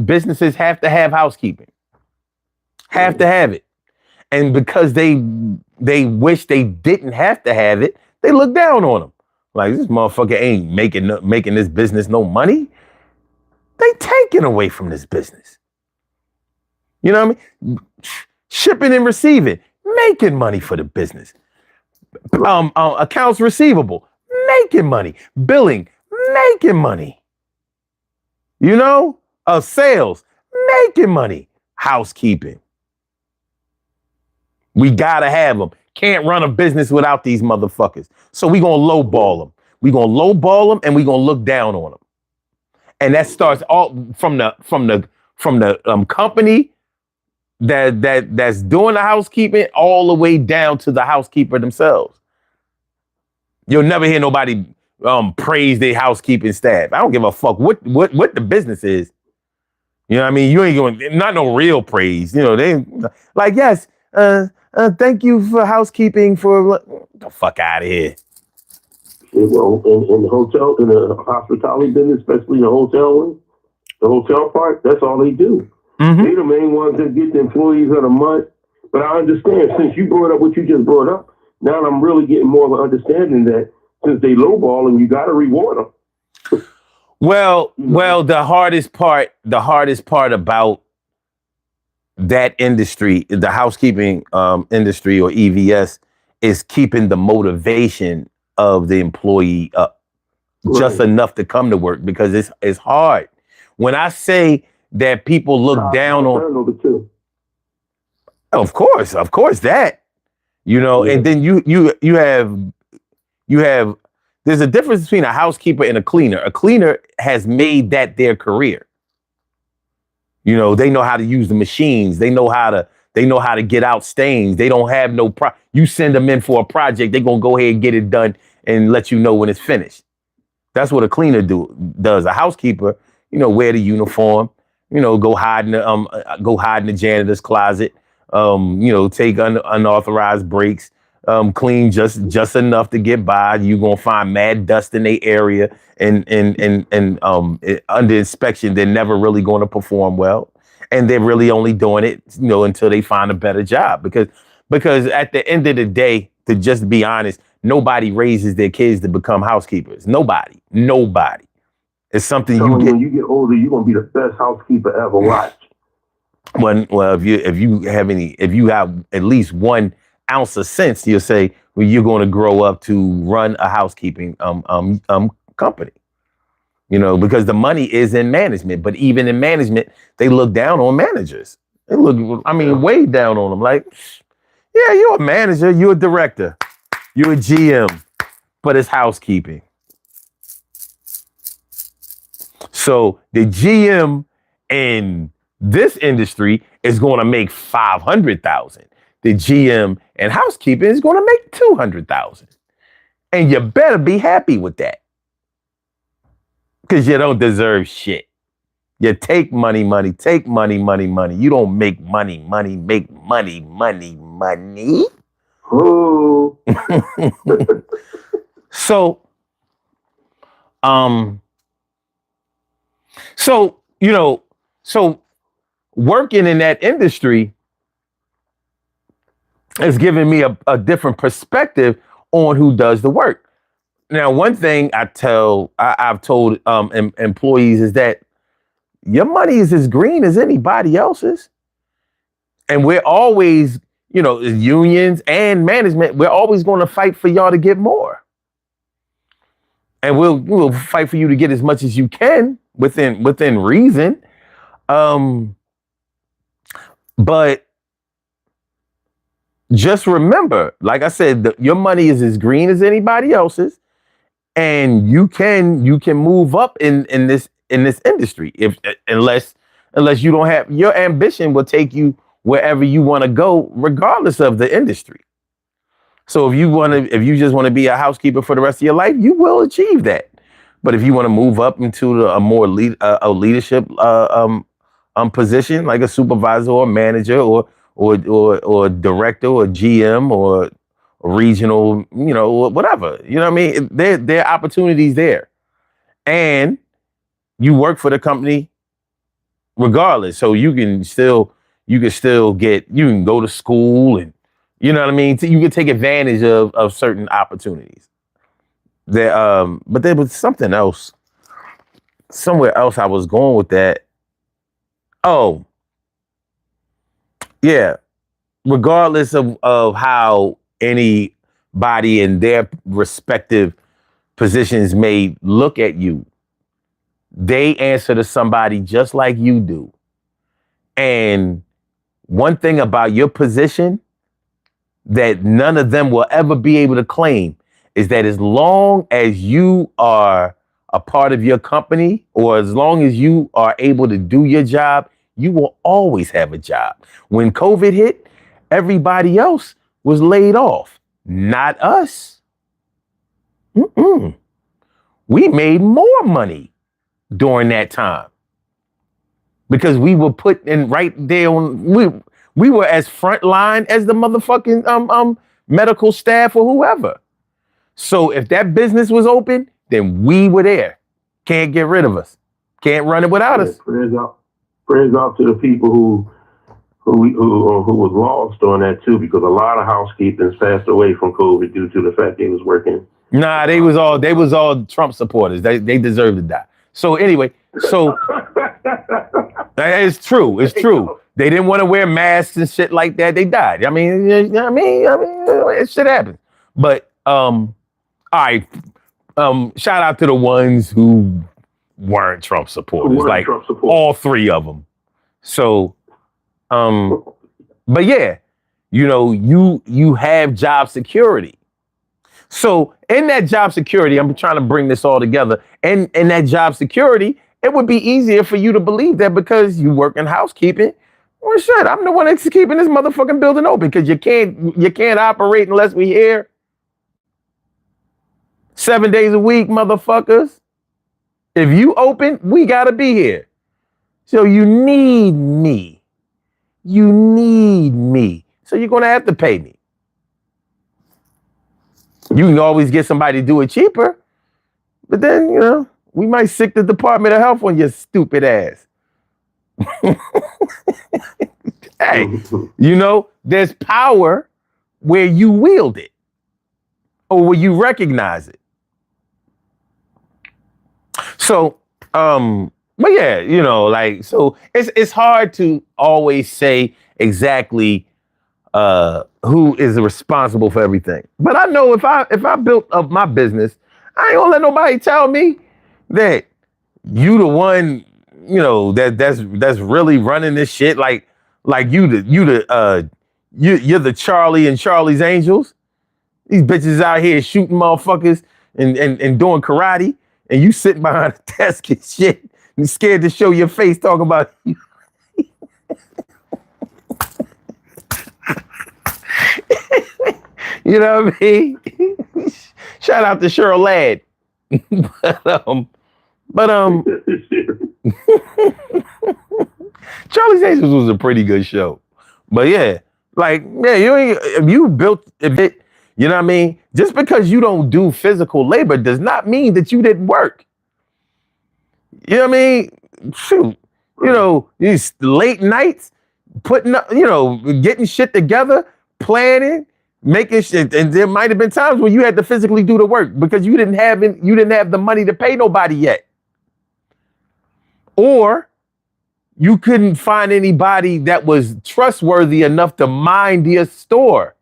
Businesses have to have housekeeping, have to have it, and because they wish they didn't have to have it, they look down on them. Like, this motherfucker ain't making this business no money. They taking away from this business. You know what I mean? Shipping and receiving, making money for the business. Accounts receivable, making money. Billing, making money. You know? Sales, making money. Housekeeping. We gotta have them. Can't run a business without these motherfuckers. So we gonna lowball them. We gonna lowball them and we gonna look down on them. And that starts all from the company that's doing the housekeeping all the way down to the housekeeper themselves. You'll never hear nobody praise their housekeeping staff. I don't give a fuck what the business is. You know what I mean? You ain't going, not no real praise. You know, they like, yes, thank you for housekeeping for the fuck out of here. Well, in the hotel, in the hospitality business, especially the hotel part, that's all they do. Mm-hmm. They're the main ones that get the employees of the month. But I understand, since you brought up what you just brought up, now I'm really getting more of an understanding that since they lowball them, you got to reward them. Well, the hardest part about that industry, the housekeeping industry or EVS, is keeping the motivation of the employee up just enough to come to work, because it's hard. When I say that people look down on, of course that, you know, and then you have there's a difference between a housekeeper and a cleaner. A cleaner has made that their career. You know, they know how to use the machines. They know how to get out stains. They don't have no you send them in for a project, they're gonna go ahead and get it done and let you know when it's finished. That's what a cleaner does. A housekeeper, you know, wear the uniform, you know, go hide in the janitor's closet, you know, take unauthorized breaks, clean just enough to get by. You're gonna find mad dust in their area, and under inspection, they're never really going to perform well, and they're really only doing it, you know, until they find a better job. Because at the end of the day, to just be honest, nobody raises their kids to become housekeepers. Nobody. It's something when you get older, you're gonna be the best housekeeper ever watched. If you have at least 1 ounce of sense, you'll say, well, you're going to grow up to run a housekeeping company. You know, because the money is in management, but even in management, they look down on managers. They look, way down on them. Like, yeah, you're a manager, you're a director, you're a GM, but it's housekeeping. So the GM in this industry is going to make $500,000. The GM and housekeeping is going to make $200,000, and you better be happy with that, because you don't deserve shit. You take money, money, take money, money, money. You don't make money, money, make money, money, money. Oh, So, um, so you know, so working in that industry has given me a different perspective on who does the work. Now, one thing I've told employees is that your money is as green as anybody else's, and we're always, unions and management, we're always going to fight for y'all to get more, and we'll fight for you to get as much as you can within reason. But just remember, like I said, your money is as green as anybody else's, and you can move up in this industry unless you don't have your ambition will take you wherever you want to go, regardless of the industry. So if you just want to be a housekeeper for the rest of your life, you will achieve that. But if you want to move up into a more leadership position, like a supervisor or manager or director or GM or regional, whatever, what I mean? There are opportunities there, and you work for the company regardless. So you can still you can go to school, and you know what I mean? You can take advantage of certain opportunities. But there was something else, somewhere else I was going with that. Oh, yeah. Regardless of how anybody in their respective positions may look at you, they answer to somebody just like you do. And one thing about your position that none of them will ever be able to claim is that as long as you are a part of your company, or as long as you are able to do your job, you will always have a job. When COVID hit, everybody else was laid off, not us. We made more money during that time because we were put in right there we were as front line as the motherfucking medical staff or whoever. So if that business was open, then we were there. Can't get rid of us. Can't run it without us. Prayers out to the people who was lost on that too, because a lot of housekeepers passed away from COVID due to the fact they was working. Nah, they was all Trump supporters. They deserve to die. So anyway, it's true. It's true. They didn't want to wear masks and shit like that. They died. I mean, it shit happens. But all right. Shout out to the ones who weren't Trump supporters, all three of them. So, but yeah, you have job security. So in that job security, I'm trying to bring this all together. And in that job security, it would be easier for you to believe that because you work in housekeeping. Well, shit, I'm the one that's keeping this motherfucking building open because you can't operate unless we here 7 days a week, motherfuckers. If you open, we gotta be here. So you need me. You need me. So you're gonna have to pay me. You can always get somebody to do it cheaper, but then, we might sick the Department of Health on your stupid ass. Hey, there's power where you wield it or where you recognize it. So, but yeah, so it's hard to always say exactly who is responsible for everything. But I know if I built up my business, I ain't gonna let nobody tell me that you the one, that's really running this shit. Like you're the Charlie and Charlie's Angels. These bitches out here shooting motherfuckers and doing karate, and you sitting behind a desk and shit and scared to show your face talking about you. You know what I mean? Shout out to Cheryl Ladd. but Charlie's Angels was a pretty good show. But yeah, like, yeah, you ain't, if you built it, you know what I mean? Just because you don't do physical labor does not mean that you didn't work. You know what I mean? Shoot, you know, these late nights, putting up, you know, getting shit together, planning, making shit. And there might have been times when you had to physically do the work because you didn't have the money to pay nobody yet. Or you couldn't find anybody that was trustworthy enough to mind your store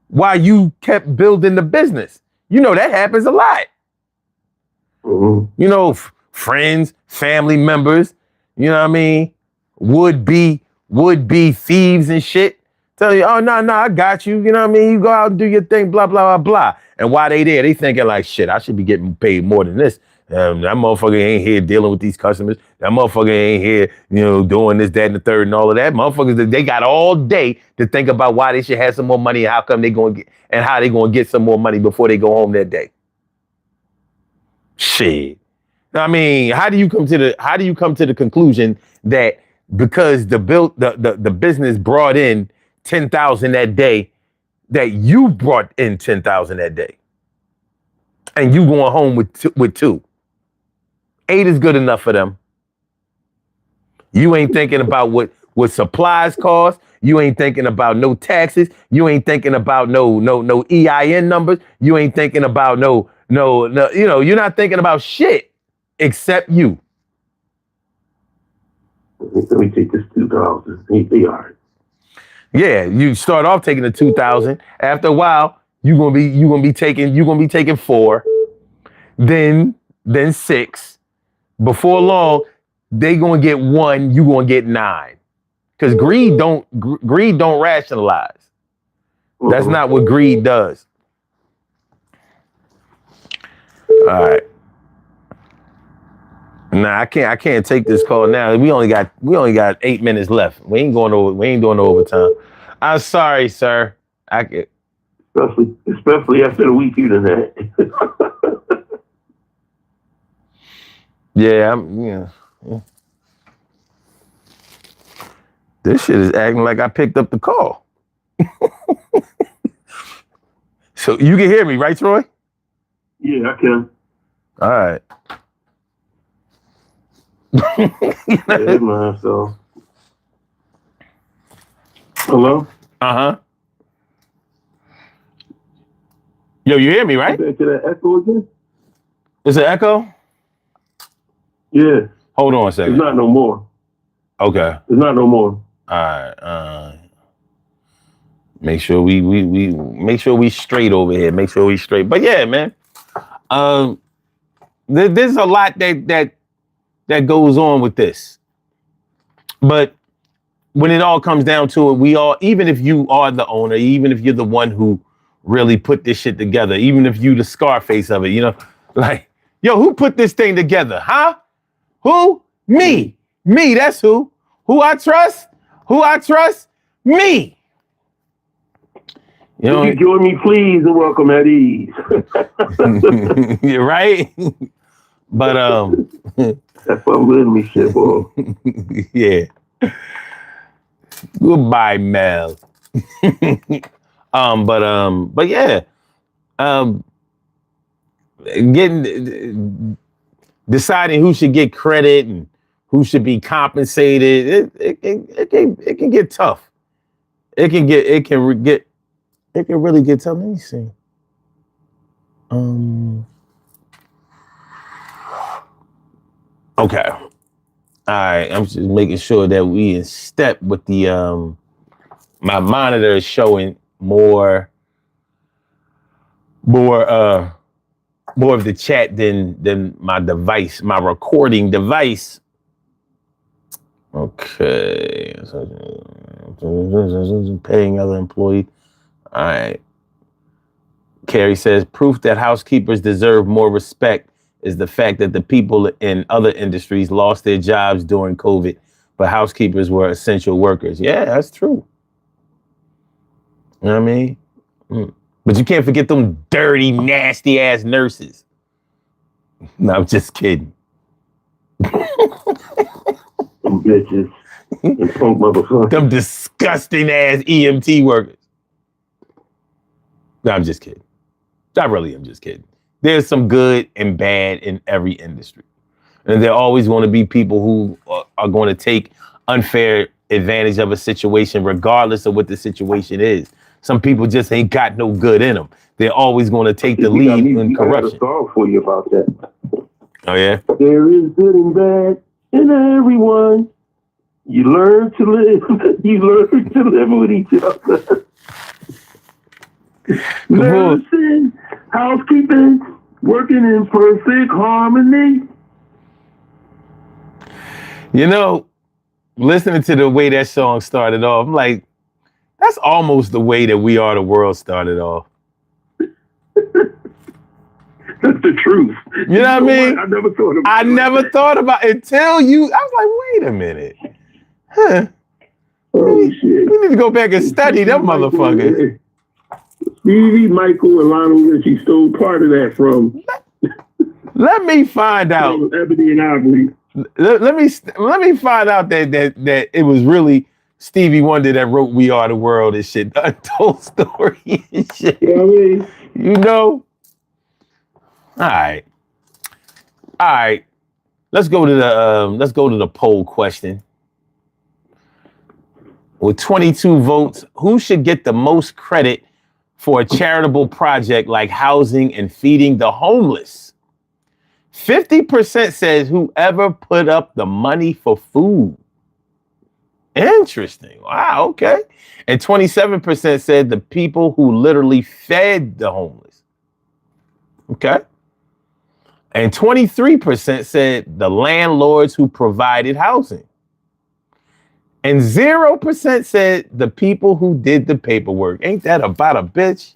while you kept building the business. You know, that happens a lot. Mm-hmm. You know, friends, family members, you know what I mean? Would be thieves and shit. Tell you, oh, no, I got you. You know what I mean? You go out and do your thing, blah, blah, blah, blah. And while they there, they thinking like, shit, I should be getting paid more than this. That motherfucker ain't here dealing with these customers. That motherfucker ain't here, you know, doing this, that, and the third, and all of that. Motherfuckers, they got all day to think about why they should have some more money and how come they going to get, and how they going to get some more money before they go home that day. Shit. I mean, how do you come to the conclusion that because the business brought in 10,000 that day, that you brought in 10,000 that day, and you going home with two? 8 is good enough for them. You ain't thinking about what supplies cost. You ain't thinking about no taxes. You ain't thinking about no EIN numbers. You ain't thinking about no. You know, you're not thinking about shit except you. Let me take this 2,000. They are. Yeah, you start off taking the 2,000. After a while, you're gonna be taking 4, then 6. Before long, they gonna get 1. You gonna get 9. Because greed don't rationalize. That's not what greed does. All right. Nah, I can't take this call now. We only got 8 minutes left. We ain't doing no overtime. I'm sorry, sir. Especially after the week you done had. Yeah, This shit is acting like I picked up the call. So you can hear me, right, Troy? Yeah, I can. All right. Yeah, man, so. Hello? Uh-huh. Yo, you hear me, right? Back to that echo again? Is it echo? Yeah. Hold on a second. It's not no more. Okay. It's not no more. All right. Make sure we make sure we straight over here. Make sure we straight. But yeah, man. There's a lot that goes on with this. But when it all comes down to it, even if you are the owner, even if you're the one who really put this shit together, even if you the Scarface of it, you know, like, yo, who put this thing together? Huh? Who? Me. Me, that's who. Who I trust? Me. You know, If you join me, please, and welcome at ease. you're right. But That's what I'm letting me shit, boy. yeah. Goodbye, Mel. But yeah. Deciding who should get credit and who should be compensated, it can get tough. It can really get tough. Let me see. Okay. All right. I'm just making sure that we in step with the my monitor is showing more of the chat than my device, my recording device. Okay. Paying other employees. All right. Carrie says, proof that housekeepers deserve more respect is the fact that the people in other industries lost their jobs during COVID, but housekeepers were essential workers. Yeah, that's true. You know what I mean? But you can't forget them dirty, nasty ass nurses. No, I'm just kidding. Them bitches. And punk motherfuckers. Them disgusting ass EMT workers. No, I'm just kidding. I really am just kidding. There's some good and bad in every industry. And there are always going to be people who are going to take unfair advantage of a situation, regardless of what the situation is. Some people just ain't got no good in them. They're always going to take the lead in corruption. I got a song for you about that. Oh, yeah? There is good and bad in everyone. You learn to live. You learn to live with each other. Medicine, housekeeping, working in perfect harmony. You know, listening to the way that song started off, I'm like, that's almost the way that We Are the World started off. That's the truth. You know what I mean? I never thought about it. I never thought about it until you. I was like, wait a minute. Huh. Oh, shit. We need to go back and study them motherfuckers. Stevie, Michael, and Lionel Richie stole part of that from Let me find out. Ebony and Ivory. Let me find out that it was really Stevie Wonder that wrote "We Are the World" and shit, the untold story and shit. You know what I mean? You know. All right. Let's go to the poll question. With 22 votes, who should get the most credit for a charitable project like housing and feeding the homeless? 50% says whoever put up the money for food. Interesting. Wow, okay. And 27% said the people who literally fed the homeless. Okay. And 23% said the landlords who provided housing. And 0% said the people who did the paperwork. Ain't that about a bitch?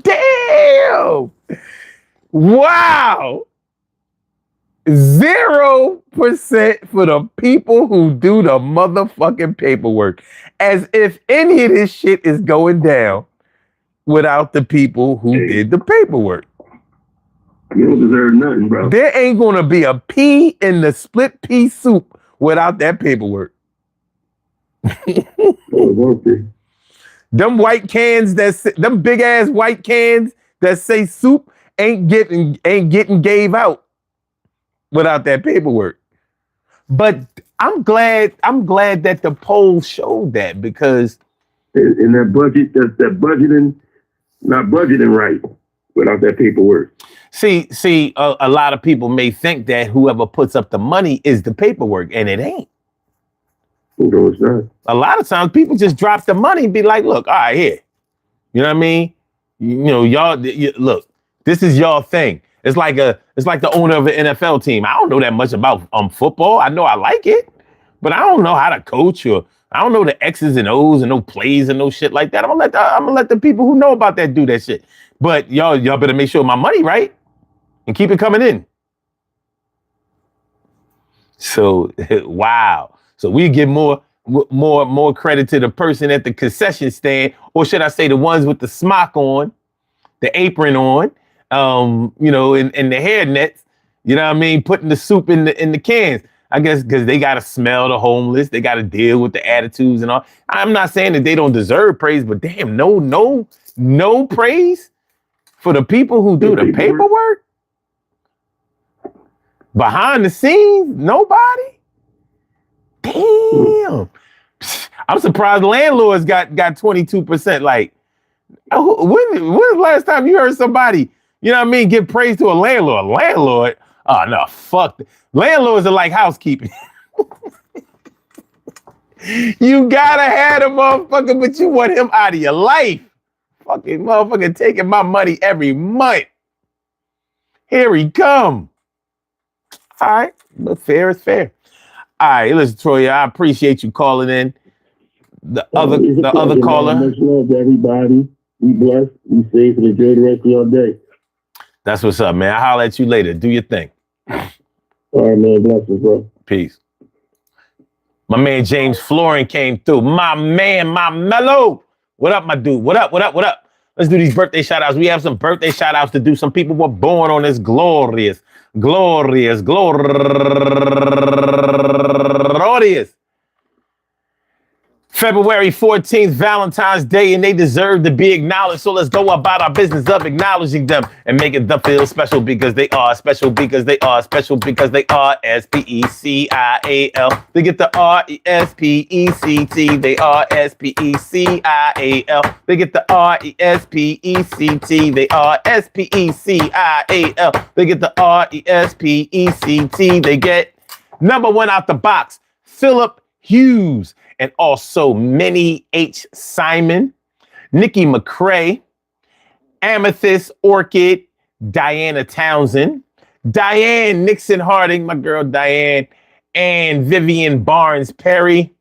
Damn! Wow! 0% for the people who do the motherfucking paperwork. As if any of this shit is going down without the people who did the paperwork. You don't deserve nothing, bro. There ain't gonna be a pea in the split pea soup without that paperwork. Them white cans them big ass white cans that say soup ain't getting gave out without that paperwork. But I'm glad that the poll showed that, because in that budget, that budgeting, not budgeting right without that paperwork. See, a lot of people may think that whoever puts up the money is the paperwork, and it ain't. No, it's not. A lot of times people just drop the money and be like, look, all right, here. You know what I mean? You know, y'all, look, this is y'all thing. It's like the owner of an NFL team. I don't know that much about football. I know I like it, but I don't know how to coach, or I don't know the X's and O's and no plays and no shit like that. I'm gonna let the people who know about that do that shit. But y'all better make sure my money right and keep it coming in. So wow. So we give more credit to the person at the concession stand, or should I say the ones with the smock on, the apron on, you know, and the hair nets, you know what I mean, putting the soup in the cans. I guess because they gotta smell the homeless, they gotta deal with the attitudes and all. I'm not saying that they don't deserve praise, but damn, no praise for the people who do the paperwork. Behind the scenes, nobody. Damn. I'm surprised landlords got 22%. Like, when was the last time you heard somebody, you know what I mean, give praise to a landlord? Landlord? Oh, no, fuck. Landlords are like housekeeping. You gotta have a motherfucker, but you want him out of your life. Fucking motherfucker taking my money every month. Here he come. All right, but fair is fair. All right, listen, Troy, I appreciate you calling in. The other caller. Much love to everybody. Be blessed, be safe, and enjoy the rest of your day. That's what's up, man. I'll holler at you later. Do your thing. All right, man. Blessings, bro. Peace. My man James Florin came through. My man, my mellow. What up, my dude? What up? Let's do these birthday shout outs. We have some birthday shout outs to do. Some people were born on this glorious, Glorious, glorious. February 14th, Valentine's Day, and they deserve to be acknowledged. So let's go about our business of acknowledging them and making them feel special because they are special because they are special because they are SPECIAL. They get the RESPECT. They are SPECIAL. They get the RESPECT. They are SPECIAL. They get the RESPECT. They get number one out the box, Philip Hughes. And also Minnie H. Simon, Nikki McCrae, Amethyst Orchid, Diana Townsend, Diane Nixon Harding, my girl Diane, and Vivian Barnes Perry,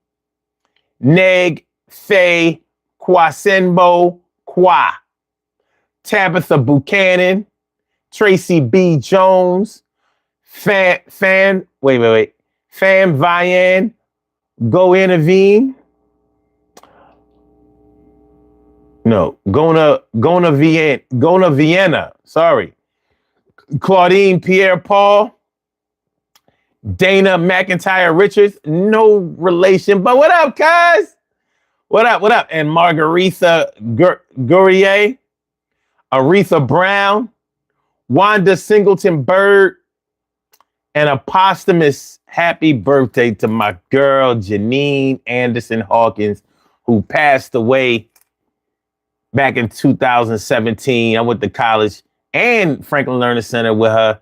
Neg Faye Kwasenbo Kwa, Tabitha Buchanan, Tracy B. Jones, Fam Vian, Go Intervene. No, Gona Vienna. Sorry. Claudine Pierre Paul. Dana McIntyre Richards. No relation, but what up, guys? What up? And Margaretha Gourier. Aretha Brown. Wanda Singleton Bird. And a posthumous happy birthday to my girl, Janine Anderson Hawkins, who passed away back in 2017. I went to college and Franklin Lerner Center with her.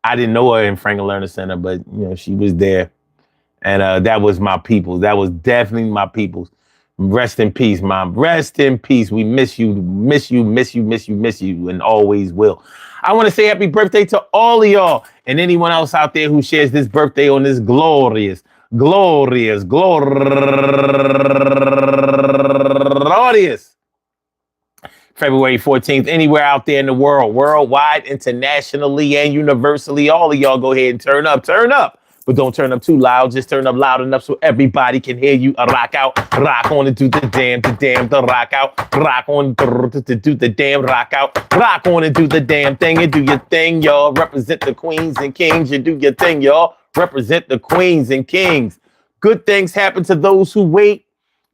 I didn't know her in Franklin Lerner Center, but she was there. And that was my peoples. That was definitely my peoples. Rest in peace, Mom. Rest in peace. We miss you, and always will. I want to say happy birthday to all of y'all and anyone else out there who shares this birthday on this glorious February 14th, anywhere out there in the world, worldwide, internationally, and universally. All of y'all go ahead and turn up. But don't turn up too loud. Just turn up loud enough so everybody can hear you. Rock out, rock on and do the damn, the rock out. Rock on to do the damn rock out. Rock on and do the damn thing and do your thing, y'all. Represent the queens and kings. You do your thing, y'all. Represent the queens and kings. Good things happen to those who wait.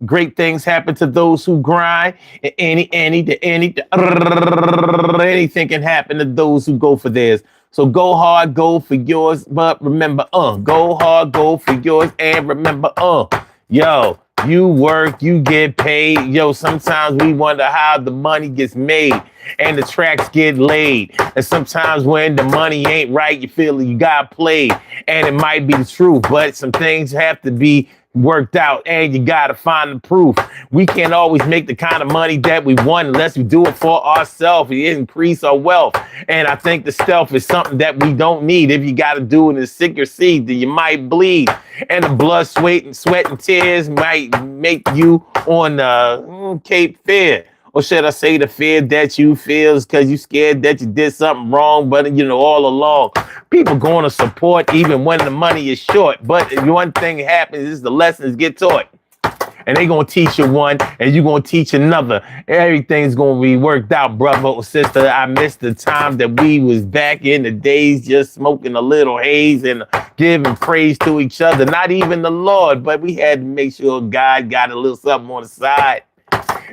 Great things happen to those who grind. And anything can happen to those who go for theirs. So go hard, go for yours, but remember, go hard, go for yours, and remember, yo, you work, you get paid. Yo, sometimes we wonder how the money gets made and the tracks get laid. And sometimes when the money ain't right, you feel you got played. And it might be the truth, but some things have to be worked out and you gotta find the proof. We can't always make the kind of money that we want unless we do it for ourselves. We increase our wealth. And I think the stealth is something that we don't need. If you gotta do it in sick or seed, then you might bleed. And the blood, sweat and tears might make you on Cape Fear. Or should I say the fear that you feel is because you scared that you did something wrong, but all along. People going to support even when the money is short. But one thing happens is the lessons get taught. And they going to teach you one and you going to teach another. Everything's going to be worked out, brother or sister. I miss the time that we was back in the days just smoking a little haze and giving praise to each other. Not even the Lord, but we had to make sure God got a little something on the side.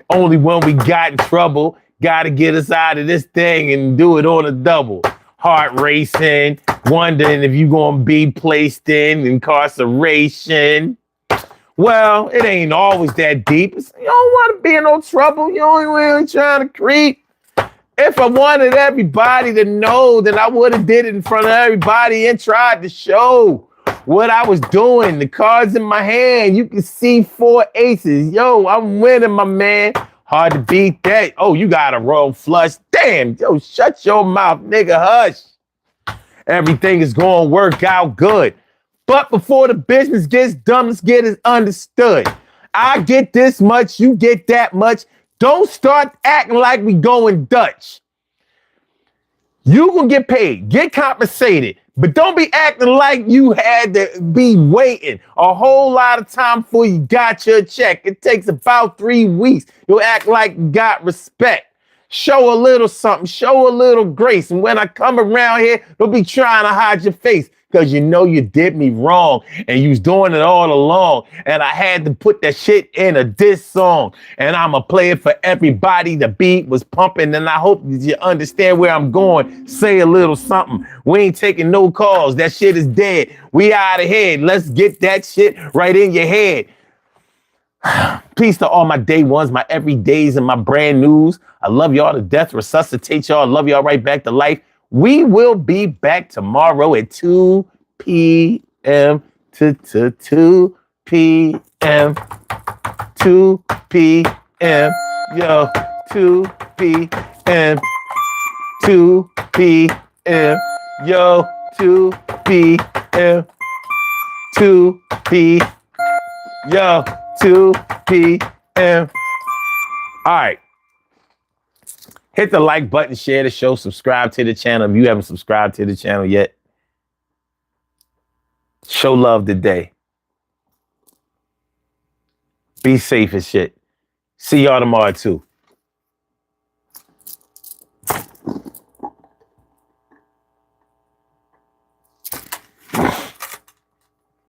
Only when we got in trouble, got to get us out of this thing and do it on a double. Heart racing, wondering if you're going to be placed in incarceration. Well, it ain't always that deep. You don't want to be in no trouble. You ain't really trying to creep. If I wanted everybody to know, then I would have did it in front of everybody and tried to show what I was doing. The cards in my hand, you can see 4 aces. Yo, I'm winning, my man. Hard to beat that. Oh, you got a royal flush. Damn, yo, shut your mouth, nigga, hush. Everything is going to work out good. But before the business gets done, let's get it understood. I get this much, you get that much. Don't start acting like we going Dutch. You gonna get paid, get compensated, but don't be acting like you had to be waiting a whole lot of time before you got your check. It takes about 3 weeks. You'll act like you got respect. Show a little something, show a little grace. And when I come around here, don't be trying to hide your face because you know you did me wrong and you was doing it all along. And I had to put that shit in a diss song. And I'ma play it for everybody. The beat was pumping and I hope that you understand where I'm going. Say a little something. We ain't taking no calls. That shit is dead. We out of here. Let's get that shit right in your head. Peace to all my day ones, my everydays, and my brand news. I love y'all to death. Resuscitate y'all. Love y'all right back to life. We will be back tomorrow at 2 p.m. to 2 p.m. 2 p.m. Yo, 2 p.m. 2 p.m. Yo, 2 p.m. 2 p.m. Yo, 2 p.m. All right. Hit the like button, share the show, subscribe to the channel if you haven't subscribed to the channel yet. Show love today. Be safe as shit. See y'all tomorrow too.